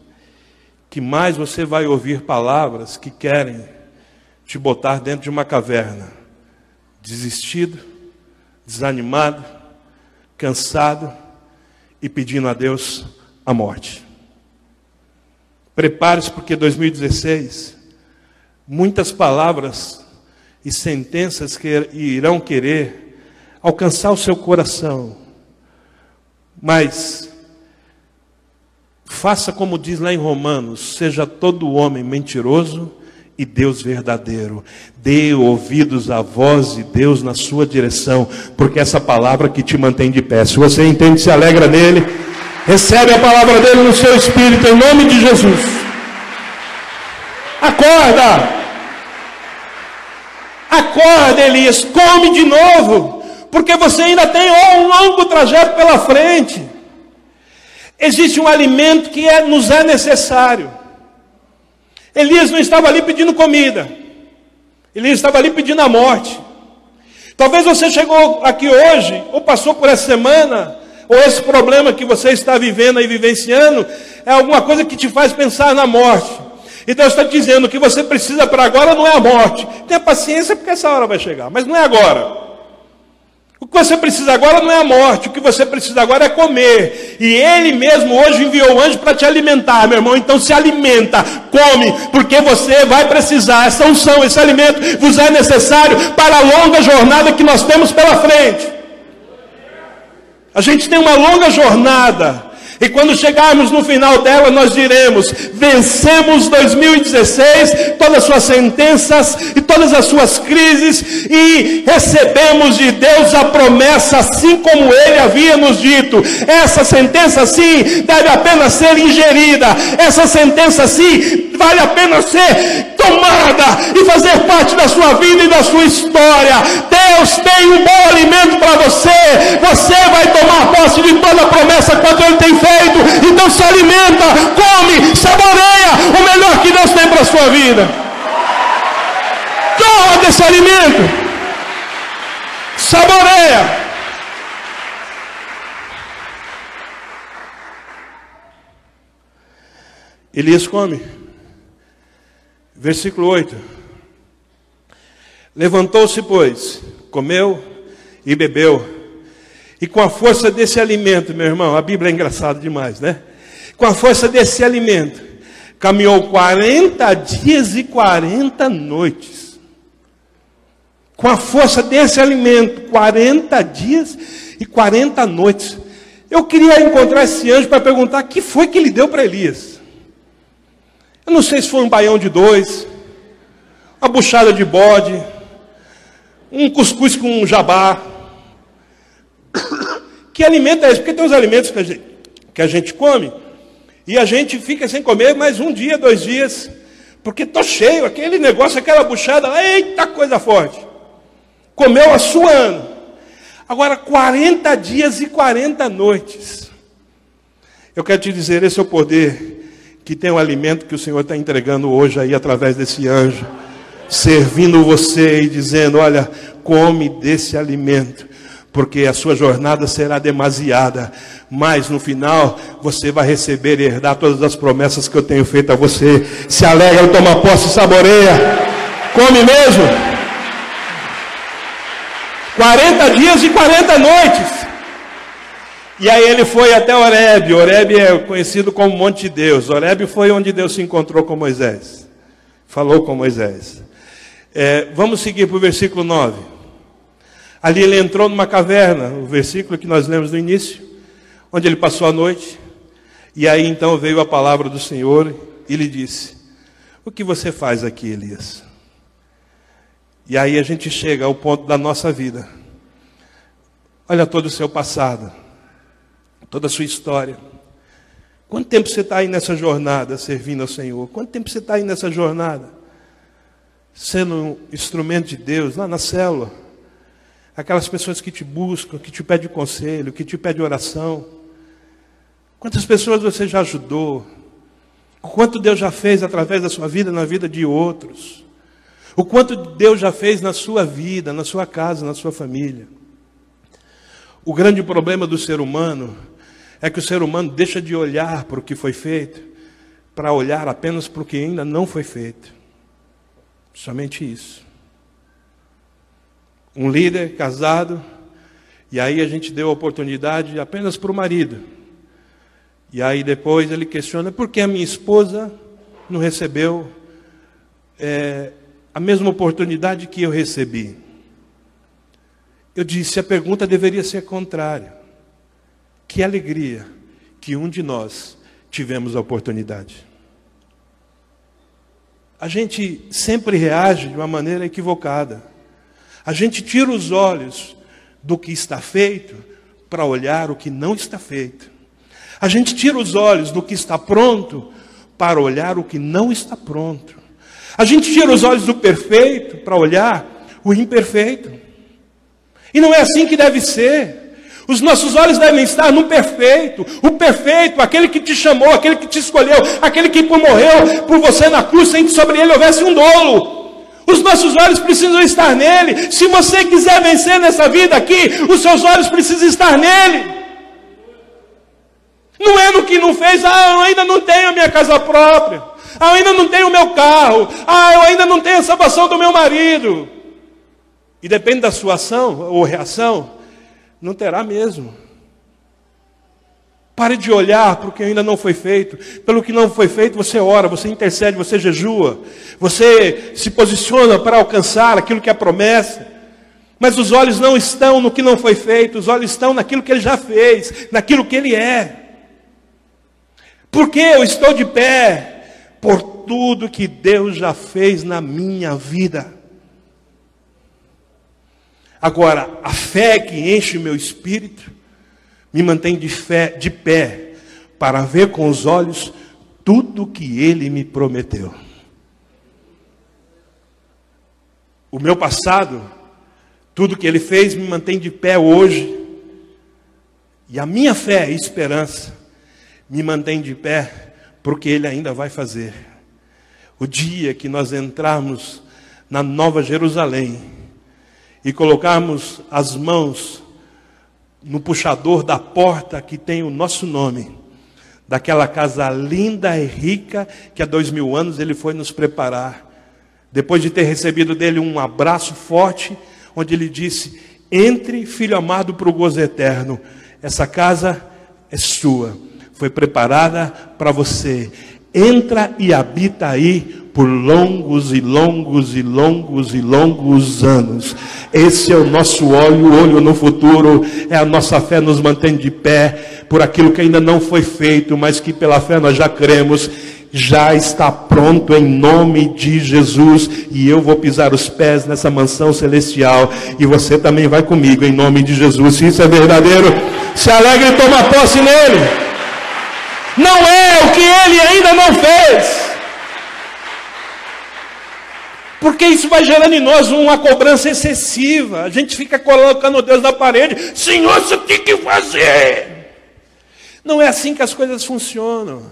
S1: que mais você vai ouvir palavras que querem te botar dentro de uma caverna, desistido, desanimado, cansado e pedindo a Deus a morte. Prepare-se, porque 2016, muitas palavras e sentenças que irão querer alcançar o seu coração. Mas faça como diz lá em Romanos: seja todo homem mentiroso e Deus verdadeiro. Dê ouvidos à voz de Deus na sua direção, porque essa palavra que te mantém de pé. Se você entende, se alegra nele, recebe a palavra dele no seu espírito, em nome de Jesus. Acorda! Acorda, Elias, come de novo, porque você ainda tem um longo trajeto pela frente. Existe um alimento que nos é necessário. Elias não estava ali pedindo comida. Elias estava ali pedindo a morte. Talvez você chegou aqui hoje, ou passou por essa semana, ou esse problema que você está vivendo e vivenciando, é alguma coisa que te faz pensar na morte. E Deus está dizendo que você precisa para agora não é a morte. Tenha paciência, porque essa hora vai chegar, mas não é agora. O que você precisa agora não é a morte, o que você precisa agora é comer. E Ele mesmo hoje enviou o anjo para te alimentar, meu irmão. Então se alimenta, come, porque você vai precisar. Essa unção, esse alimento vos é necessário para a longa jornada que nós temos pela frente. A gente tem uma longa jornada. E quando chegarmos no final dela, nós diremos: vencemos 2016, todas as suas sentenças e todas as suas crises, e recebemos de Deus a promessa, assim como Ele havia nos dito. Essa sentença sim deve apenas ser ingerida. Essa sentença sim vale a pena ser tomada e fazer parte da sua vida e da sua história. Deus tem um bom alimento para você. Você vai tomar posse de toda a promessa quanto Ele tem feito. Então se alimenta, come, saboreia o melhor que Deus tem para a sua vida. Toma desse alimento, saboreia. Elias come. Versículo 8. Levantou-se, pois, comeu e bebeu. E com a força desse alimento, meu irmão, a Bíblia é engraçada demais, né? Com a força desse alimento, caminhou 40 dias e 40 noites. Com a força desse alimento, 40 dias e 40 noites. Eu queria encontrar esse anjo para perguntar o que foi que ele deu para Elias. Eu não sei se foi um baião de 2, uma buchada de bode, um cuscuz com jabá. Que alimento é esse? Porque tem os alimentos que a gente come e a gente fica sem comer mais um dia, 2 dias, porque estou cheio, aquele negócio, aquela buchada, eita coisa forte. Comeu a suando. Agora, 40 dias e 40 noites. Eu quero te dizer, esse é o poder que tem o alimento que o Senhor está entregando hoje aí através desse anjo, servindo você e dizendo, olha, come desse alimento, porque a sua jornada será demasiada, mas no final você vai receber e herdar todas as promessas que eu tenho feito a você. Se alegra, toma posse, saboreia, come mesmo. 40 dias e 40 noites. E aí ele foi até Horebe. Horebe é conhecido como Monte de Deus. Horebe foi onde Deus se encontrou com Moisés. Falou com Moisés. Vamos seguir para o versículo 9. Ali ele entrou numa caverna, o versículo que nós lemos no início, onde ele passou a noite. E aí então veio a palavra do Senhor e lhe disse, o que você faz aqui, Elias? E aí a gente chega ao ponto da nossa vida. Olha todo o seu passado, toda a sua história. Quanto tempo você está aí nessa jornada, servindo ao Senhor? Quanto tempo você está aí nessa jornada, sendo um instrumento de Deus, lá na célula? Aquelas pessoas que te buscam, que te pedem conselho, que te pedem oração. Quantas pessoas você já ajudou? O quanto Deus já fez através da sua vida, na vida de outros? O quanto Deus já fez na sua vida, na sua casa, na sua família? O grande problema do ser humano é que o ser humano deixa de olhar para o que foi feito, para olhar apenas para o que ainda não foi feito. Somente isso. Um líder casado, e aí a gente deu a oportunidade apenas para o marido. E aí depois ele questiona, por que a minha esposa não recebeu a mesma oportunidade que eu recebi? Eu disse, a pergunta deveria ser contrária. Que alegria que um de nós tivemos a oportunidade. A gente sempre reage de uma maneira equivocada. A gente tira os olhos do que está feito para olhar o que não está feito. A gente tira os olhos do que está pronto para olhar o que não está pronto. A gente tira os olhos do perfeito para olhar o imperfeito. E não é assim que deve ser. Os nossos olhos devem estar no perfeito. O perfeito, aquele que te chamou, aquele que te escolheu, aquele que morreu por você na cruz sem que sobre ele houvesse um dolo. Os nossos olhos precisam estar nele. Se você quiser vencer nessa vida aqui, os seus olhos precisam estar nele. Não é no que não fez. Eu ainda não tenho a minha casa própria. Eu ainda não tenho o meu carro. Eu ainda não tenho a salvação do meu marido. E depende da sua ação ou reação, não terá mesmo. Pare de olhar para o que ainda não foi feito. Pelo que não foi feito, você ora, você intercede, você jejua. Você se posiciona para alcançar aquilo que é promessa. Mas os olhos não estão no que não foi feito. Os olhos estão naquilo que Ele já fez, naquilo que Ele é. Por que eu estou de pé? Por tudo que Deus já fez na minha vida. Agora, a fé que enche o meu espírito me mantém de pé para ver com os olhos tudo que Ele me prometeu. O meu passado, tudo que Ele fez me mantém de pé hoje. E a minha fé e esperança me mantém de pé porque Ele ainda vai fazer. O dia que nós entrarmos na Nova Jerusalém e colocarmos as mãos no puxador da porta que tem o nosso nome, daquela casa linda e rica que há 2000 anos Ele foi nos preparar. Depois de ter recebido dele um abraço forte, onde Ele disse, entre, filho amado, para o gozo eterno. Essa casa é sua, foi preparada para você. Entra e habita aí por longos e longos e longos e longos anos. Esse é o nosso olho no futuro. É a nossa fé nos mantém de pé por aquilo que ainda não foi feito, mas que pela fé nós já cremos. Já está pronto em nome de Jesus. E eu vou pisar os pés nessa mansão celestial. E você também vai comigo em nome de Jesus. Se isso é verdadeiro, se alegre e toma posse nele. Não é o que Ele ainda não fez. Porque isso vai gerando em nós uma cobrança excessiva. A gente fica colocando Deus na parede. Senhor, você tem que fazer. Não é assim que as coisas funcionam.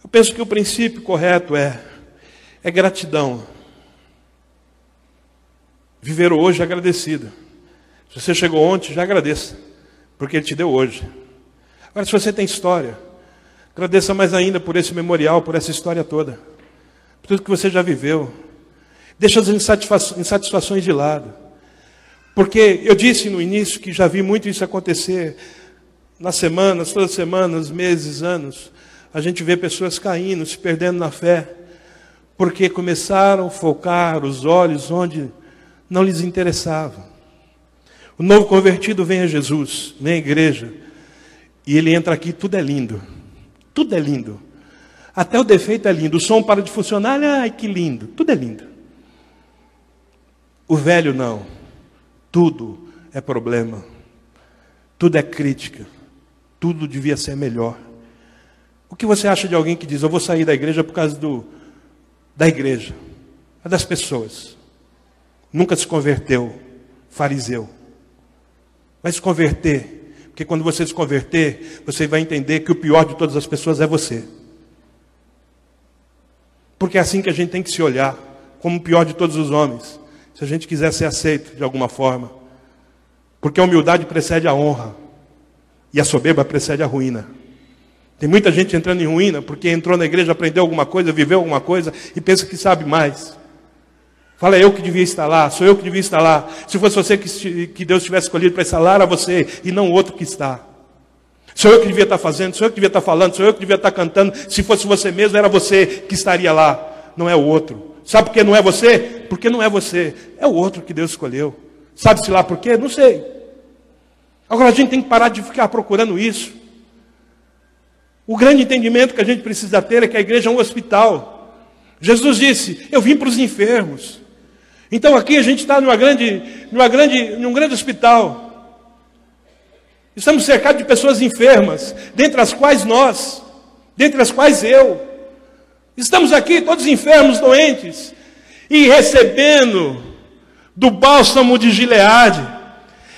S1: Eu penso que o princípio correto é gratidão. Viver hoje agradecido. Se você chegou ontem, já agradeça, porque Ele te deu hoje. Agora, se você tem história, agradeça mais ainda por esse memorial, por essa história toda. Por tudo que você já viveu. Deixa as insatisfações de lado. Porque eu disse no início que já vi muito isso acontecer nas semanas, todas as semanas, meses, anos. A gente vê pessoas caindo, se perdendo na fé, porque começaram a focar os olhos onde não lhes interessava. O novo convertido vem a Jesus, vem à igreja, e ele entra aqui, tudo é lindo. Tudo é lindo. Até o defeito é lindo. O som para de funcionar, ai que lindo. Tudo é lindo. O velho não. Tudo é problema. Tudo é crítica. Tudo devia ser melhor. O que você acha de alguém que diz, eu vou sair da igreja por causa da igreja? É das pessoas. Nunca se converteu, fariseu. Vai se converter, porque quando você se converter, você vai entender que o pior de todas as pessoas é você. Porque é assim que a gente tem que se olhar, como o pior de todos os homens, se a gente quiser ser aceito de alguma forma. Porque a humildade precede a honra, e a soberba precede a ruína. Tem muita gente entrando em ruína, porque entrou na igreja, aprendeu alguma coisa, viveu alguma coisa, e pensa que sabe mais. Fala, eu que devia estar lá, sou eu que devia estar lá. Se fosse você que Deus tivesse escolhido para estar lá, era você, e não o outro que está. Sou eu que devia estar fazendo, sou eu que devia estar falando, sou eu que devia estar cantando. Se fosse você mesmo, era você que estaria lá, não é o outro. Sabe por que não é você? Porque não é você, é o outro que Deus escolheu. Sabe-se lá por quê? Não sei. Agora a gente tem que parar de ficar procurando isso. O grande entendimento que a gente precisa ter é que a igreja é um hospital. Jesus disse, eu vim para os enfermos. Então aqui a gente está num grande hospital. Estamos cercados de pessoas enfermas, dentre as quais nós, dentre as quais eu. Estamos aqui todos enfermos, doentes, e recebendo do bálsamo de Gileade,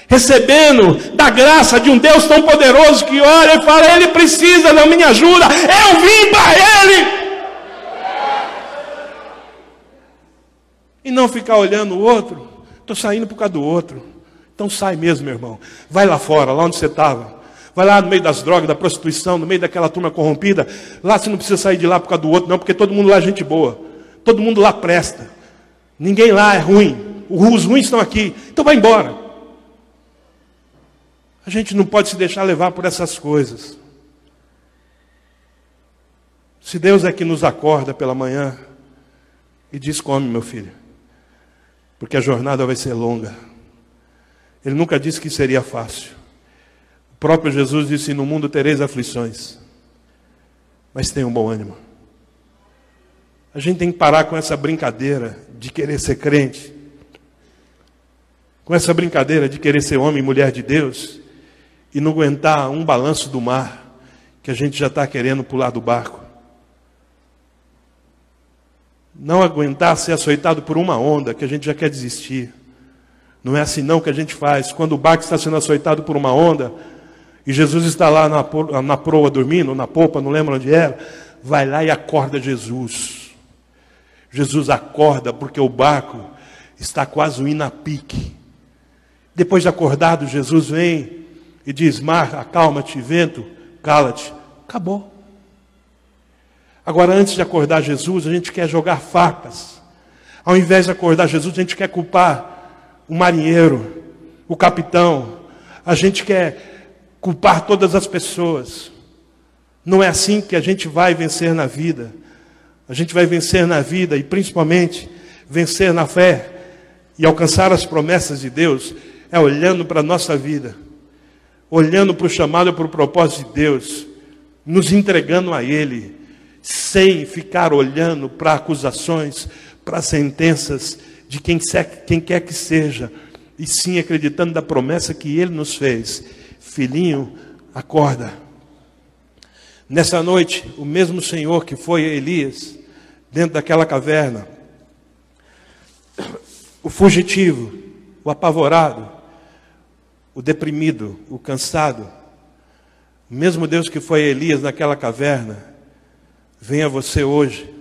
S1: recebendo da graça de um Deus tão poderoso que olha e fala, Ele precisa da minha ajuda, eu vim para Ele. E não ficar olhando o outro, estou saindo por causa do outro. Então sai mesmo, meu irmão. Vai lá fora, lá onde você estava. Vai lá no meio das drogas, da prostituição, no meio daquela turma corrompida. Lá você não precisa sair de lá por causa do outro, não, porque todo mundo lá é gente boa. Todo mundo lá presta. Ninguém lá é ruim. Os ruins estão aqui. Então vai embora. A gente não pode se deixar levar por essas coisas. Se Deus é que nos acorda pela manhã e diz, come, meu filho, porque a jornada vai ser longa. Ele nunca disse que seria fácil. O próprio Jesus disse, no mundo tereis aflições, mas tenham bom ânimo. A gente tem que parar com essa brincadeira de querer ser crente, com essa brincadeira de querer ser homem e mulher de Deus, e não aguentar um balanço do mar, que a gente já está querendo pular do barco. Não aguentar ser açoitado por uma onda, que a gente já quer desistir. Não é assim não que a gente faz. Quando o barco está sendo açoitado por uma onda, e Jesus está lá na proa dormindo, na popa, não lembro onde era, vai lá e acorda Jesus. Jesus acorda porque o barco está quase indo a pique. Depois de acordado, Jesus vem e diz, mar, acalma-te, vento, cala-te. Acabou. Agora, antes de acordar Jesus, a gente quer jogar facas. Ao invés de acordar Jesus, a gente quer culpar o marinheiro, o capitão. A gente quer culpar todas as pessoas. Não é assim que a gente vai vencer na vida. A gente vai vencer na vida e principalmente vencer na fé e alcançar as promessas de Deus é olhando para a nossa vida, olhando para o chamado e para o propósito de Deus, nos entregando a Ele, sem ficar olhando para acusações, para sentenças de quem quer que seja, e sim acreditando na promessa que Ele nos fez. Filhinho, acorda. Nessa noite, o mesmo Senhor que foi a Elias, dentro daquela caverna, o fugitivo, o apavorado, o deprimido, o cansado, o mesmo Deus que foi Elias naquela caverna, vem a você hoje.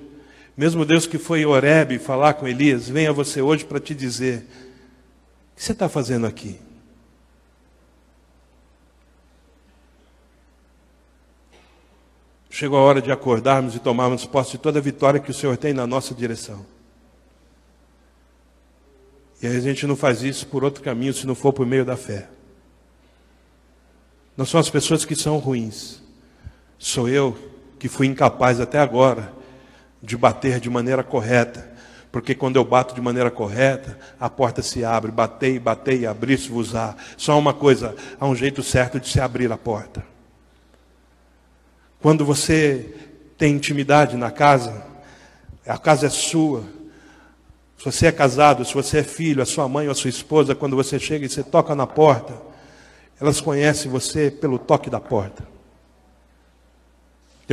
S1: Mesmo Deus que foi em Horebe falar com Elias, vem a você hoje para te dizer: o que você está fazendo aqui? Chegou a hora de acordarmos e tomarmos posse de toda a vitória que o Senhor tem na nossa direção. E a gente não faz isso por outro caminho, se não for por meio da fé. Não são as pessoas que são ruins. Sou eu que fui incapaz até agora de bater de maneira correta. Porque quando eu bato de maneira correta, a porta se abre. Batei, abrir-se-vos-á. Só uma coisa, há um jeito certo de se abrir a porta. Quando você tem intimidade na casa, a casa é sua. Se você é casado, se você é filho, a sua mãe ou a sua esposa, quando você chega e você toca na porta, elas conhecem você pelo toque da porta.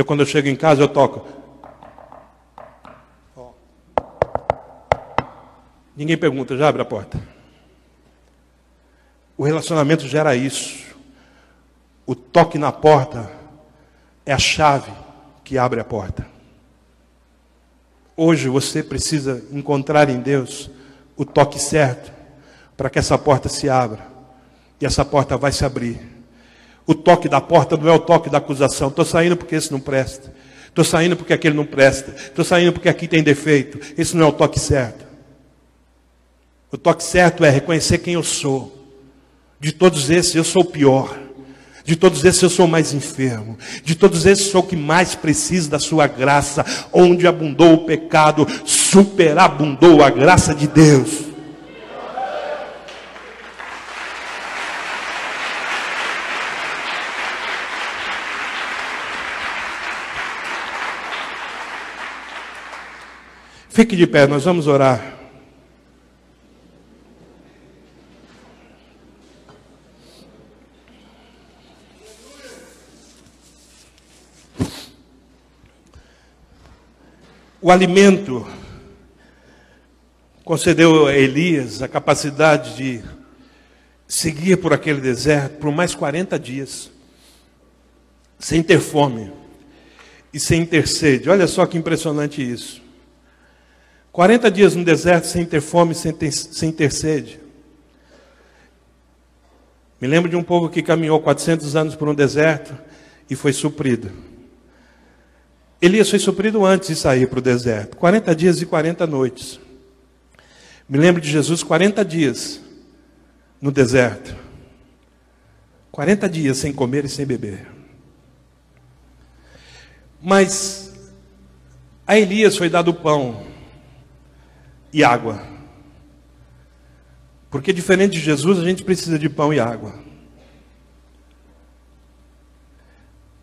S1: Quando eu chego em casa, eu toco. Ninguém pergunta, já abre a porta. O relacionamento gera isso. O toque na porta é a chave que abre a porta. Hoje você precisa encontrar em Deus o toque certo para que essa porta se abra. E essa porta vai se abrir. O toque da porta não é o toque da acusação. Estou saindo porque esse não presta. Estou saindo porque aquele não presta. Estou saindo porque aqui tem defeito. Esse não é o toque certo. O toque certo é reconhecer quem eu sou. De todos esses eu sou o pior. De todos esses eu sou o mais enfermo. De todos esses sou o que mais precisa da sua graça. Onde abundou o pecado, superabundou a graça de Deus. Fique de pé, nós vamos orar. O alimento concedeu a Elias a capacidade de seguir por aquele deserto por mais 40 dias, sem ter fome e sem ter sede. Olha só que impressionante isso. 40 dias no deserto sem ter fome, sem ter sede. Me lembro de um povo que caminhou 400 anos por um deserto e foi suprido. Elias foi suprido antes de sair para o deserto. 40 dias e 40 noites. Me lembro de Jesus 40 dias no deserto. 40 dias sem comer e sem beber. Mas a Elias foi dado pão e água. Porque diferente de Jesus, a gente precisa de pão e água.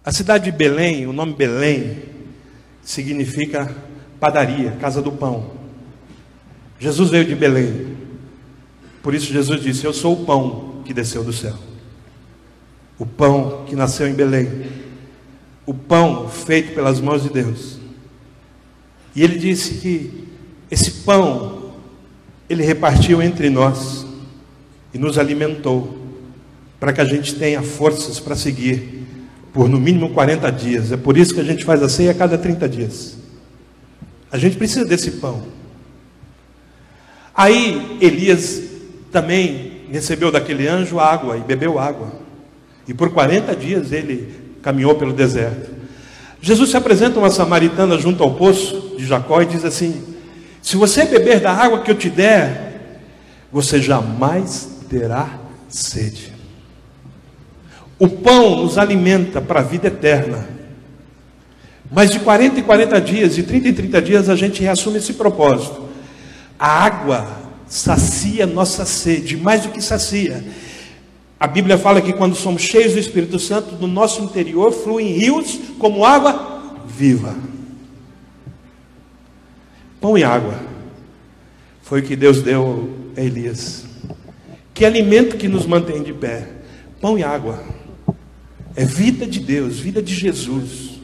S1: A cidade de Belém, o nome Belém, significa padaria, casa do pão. Jesus veio de Belém. Por isso Jesus disse: eu sou o pão que desceu do céu. O pão que nasceu em Belém. O pão feito pelas mãos de Deus. E ele disse que esse pão ele repartiu entre nós e nos alimentou para que a gente tenha forças para seguir por no mínimo 40 dias. É por isso que a gente faz a ceia a cada 30 dias. A gente precisa desse pão. Aí Elias também recebeu daquele anjo água e bebeu água. E por 40 dias ele caminhou pelo deserto. Jesus se apresenta a uma samaritana junto ao poço de Jacó e diz assim: se você beber da água que eu te der, você jamais terá sede. O pão nos alimenta para a vida eterna. Mas de 40 em 40 dias, de 30 em 30 dias, a gente reassume esse propósito. A água sacia nossa sede, mais do que sacia. A Bíblia fala que quando somos cheios do Espírito Santo, do nosso interior fluem rios como água viva. Pão e água foi o que Deus deu a Elias. Que alimento que nos mantém de pé? Pão e água. É vida de Deus, vida de Jesus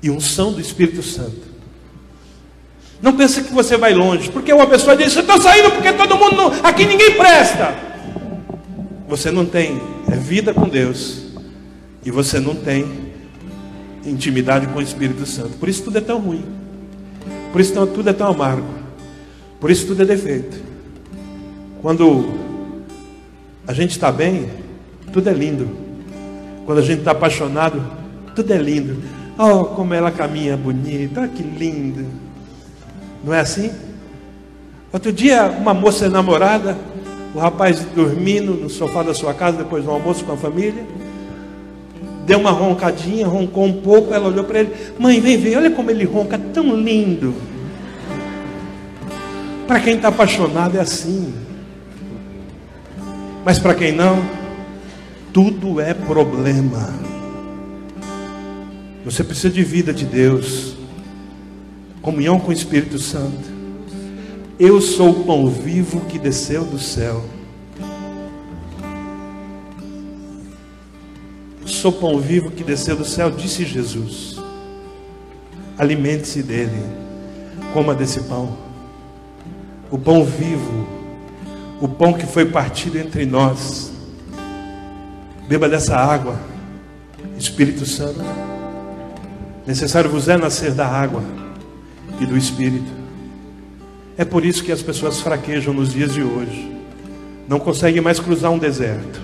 S1: e unção do Espírito Santo. Não pense que você vai longe, porque uma pessoa diz: eu estou saindo porque todo mundo não, aqui ninguém presta. Você não tem vida com Deus, e você não tem intimidade com o Espírito Santo. Por isso tudo é tão ruim, por isso tudo é tão amargo, por isso tudo é defeito. Quando a gente está bem, tudo é lindo. Quando a gente está apaixonado, tudo é lindo. Oh, como ela caminha bonita, que linda. Não é assim? Outro dia, uma moça namorada, o rapaz dormindo no sofá da sua casa depois do almoço com a família, deu uma roncadinha, roncou um pouco. Ela olhou para ele: mãe, vem ver, olha como ele ronca, tão lindo. Para quem está apaixonado é assim. Mas para quem não, tudo é problema. Você precisa de vida de Deus, comunhão com o Espírito Santo. Eu sou o pão vivo que desceu do céu. Sou pão vivo que desceu do céu, disse Jesus. Alimente-se dele, coma desse pão. O pão vivo, o pão que foi partido entre nós. Beba dessa água, Espírito Santo. Necessário vos é nascer da água e do Espírito. É por isso que as pessoas fraquejam nos dias de hoje. Não conseguem mais cruzar um deserto.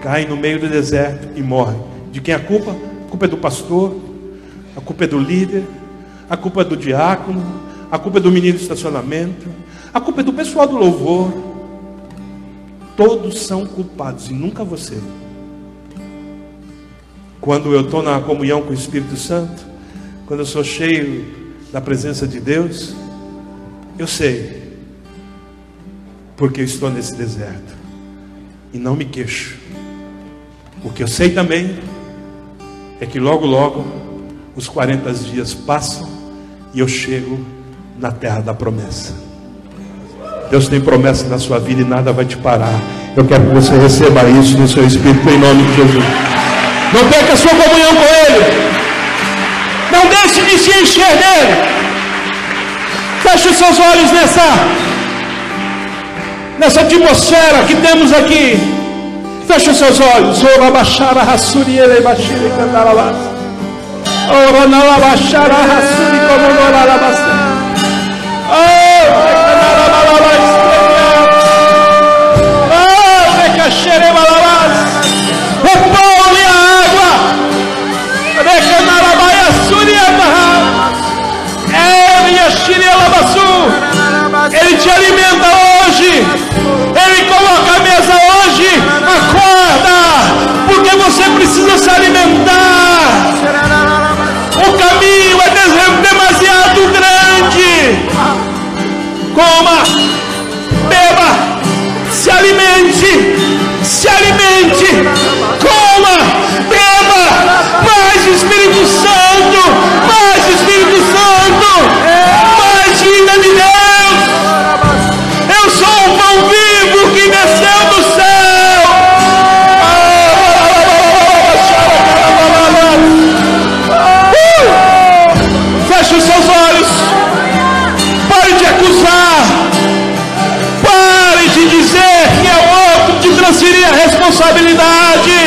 S1: Caem no meio do deserto e morrem. De quem é a culpa? A culpa é do pastor, a culpa é do líder, a culpa é do diácono, a culpa é do menino do estacionamento, a culpa é do pessoal do louvor. Todos são culpados e nunca você. Quando eu estou na comunhão com o Espírito Santo, quando eu sou cheio da presença de Deus, eu sei, porque eu estou nesse deserto e não me queixo. O que eu sei também é que logo logo os 40 dias passam e eu chego na terra da promessa. Deus tem promessa na sua vida e nada vai te parar. Eu quero que você receba isso no seu espírito em nome de Jesus. Não perca a sua comunhão com Ele. Não deixe de se encher dele. Feche os seus olhos nessa atmosfera que temos aqui. Feche os seus olhos. Ora baixara rasuri ele baixire cantarabas. Ora na baixara rasuri como ora la basta. Oh, cantarabas. Oh, me cachere balabas. O pão e a água. Me cantarabas suri amarra. Ele te alimenta hoje. Ele coloca a mesa hoje. Acorda, porque você precisa se alimentar. O caminho é demasiado grande. Coma, beba, se alimente, coma, beba. Mais Espírito Santo, mais Espírito Santo. Vida de Deus. Eu sou o pão vivo que desceu do céu. Feche os seus olhos. Pare de acusar. Pare de dizer que é o outro, de transferir a responsabilidade.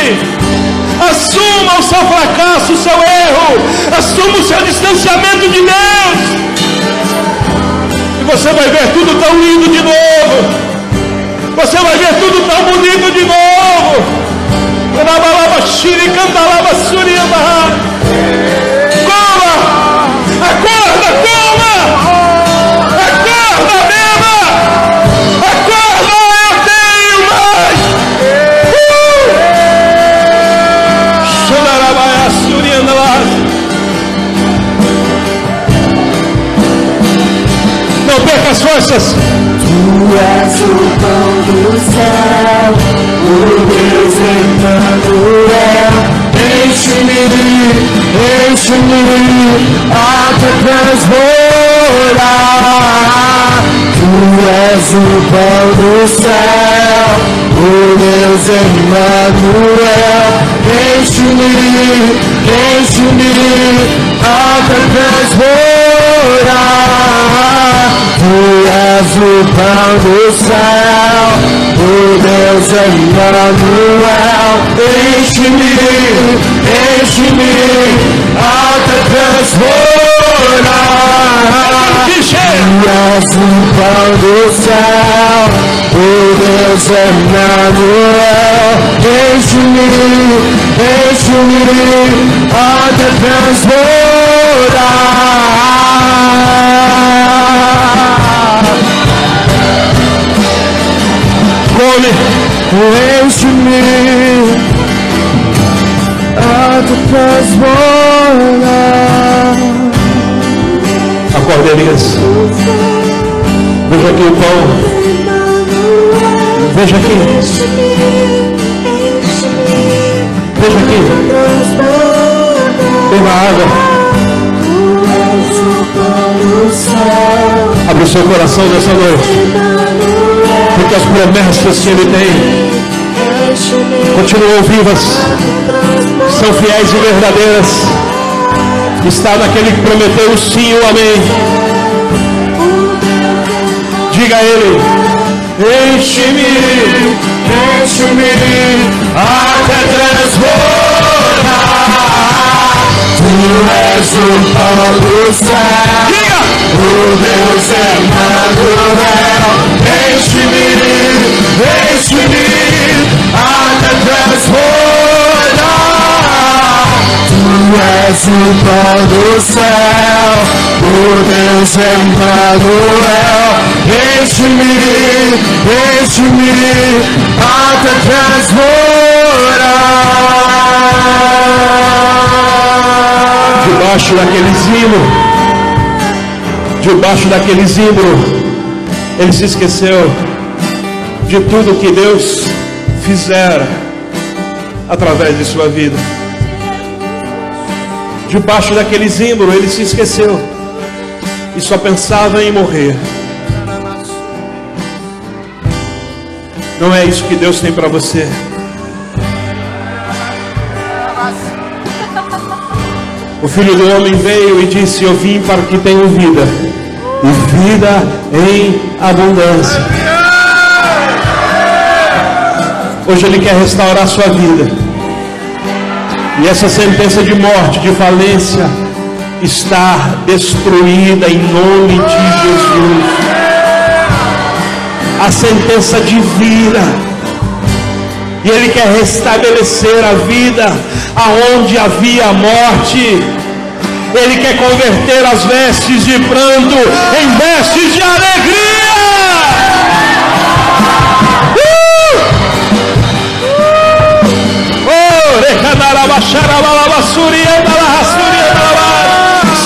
S1: Assuma o seu fracasso, o seu erro. Assuma o seu distanciamento de Deus. Você vai ver tudo tão lindo de novo. Você vai ver tudo tão bonito de novo. Coma! Acorda, coma! Acorda, beba! Acorda, eu tenho mais! Não perca as forças.
S2: Tu és o pão do céu, o Deus Emmanuel. Enche-me até transbordar. Tu és o pão do céu, o Deus Emmanuel. Enche-me até transbordar. Tu és o pão do céu, o Deus Emmanuel. Enche-me, até transbordar. Tu és o pão do céu, o Deus Emmanuel. Enche-me, até transbordar. Come, enche-me, até transbordar.
S1: Cordeirinhas, veja aqui o pão, veja aqui, veja aqui, beba água, abre o seu coração nessa noite, porque as promessas que Ele tem continuam vivas, são fiéis e verdadeiras. Está naquele que prometeu o sim e o amém. Diga a Ele: enche-me, até transbordar. Tu és o pão do céu, diga! O Deus Emmanuel. Enche-me, até transbordar. Tu és o pão do céu, o Deus Emmanuel. Enche-me, até transbordar. Debaixo daquele zimbro, ele se esqueceu de tudo que Deus fizera através de sua vida. Debaixo daquele zimbro, ele se esqueceu e só pensava em morrer. Não é isso que Deus tem para você. O Filho do Homem veio e disse: eu vim para que tenham vida, e vida em abundância. Hoje Ele quer restaurar sua vida. E essa sentença de morte, de falência, está destruída em nome de Jesus. A sentença de vida. E Ele quer restabelecer a vida aonde havia morte. Ele quer converter as vestes de pranto em vestes de alegria.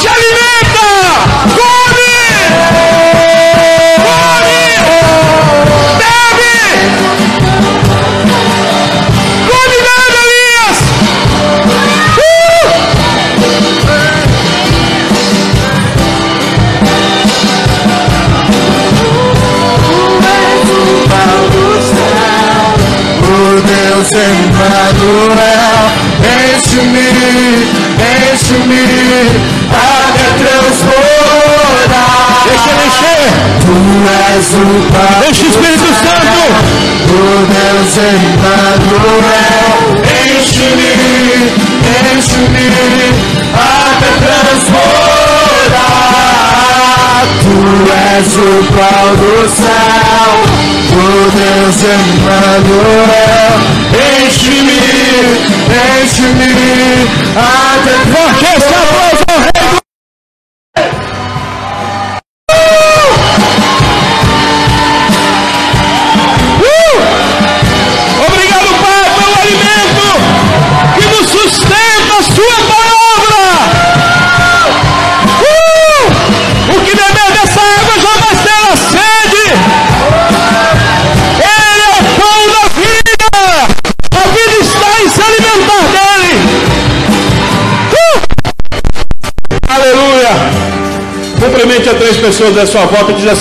S1: Se alimenta! Come! Bebe! Come, bebe, Elias! O Deus Emmanuel. Enche-me, até transbordar. Deixa Ele encher. Tu és o Pai. Deixa o Espírito Santo. O Deus Emmanuel. Enche-me, até transbordar. Tu és o pão do céu. O Deus Emmanuel. Enche-me, até porque esse aplauso ao Rei do... Obrigado, Pai, pelo alimento que nos sustenta, a sua palavra. O que beber dessa água jamais terá sede. Ele é o pão da vida. A vida está em se alimentar dele. Aleluia. Cumprimente a 3 pessoas da sua volta e diz assim: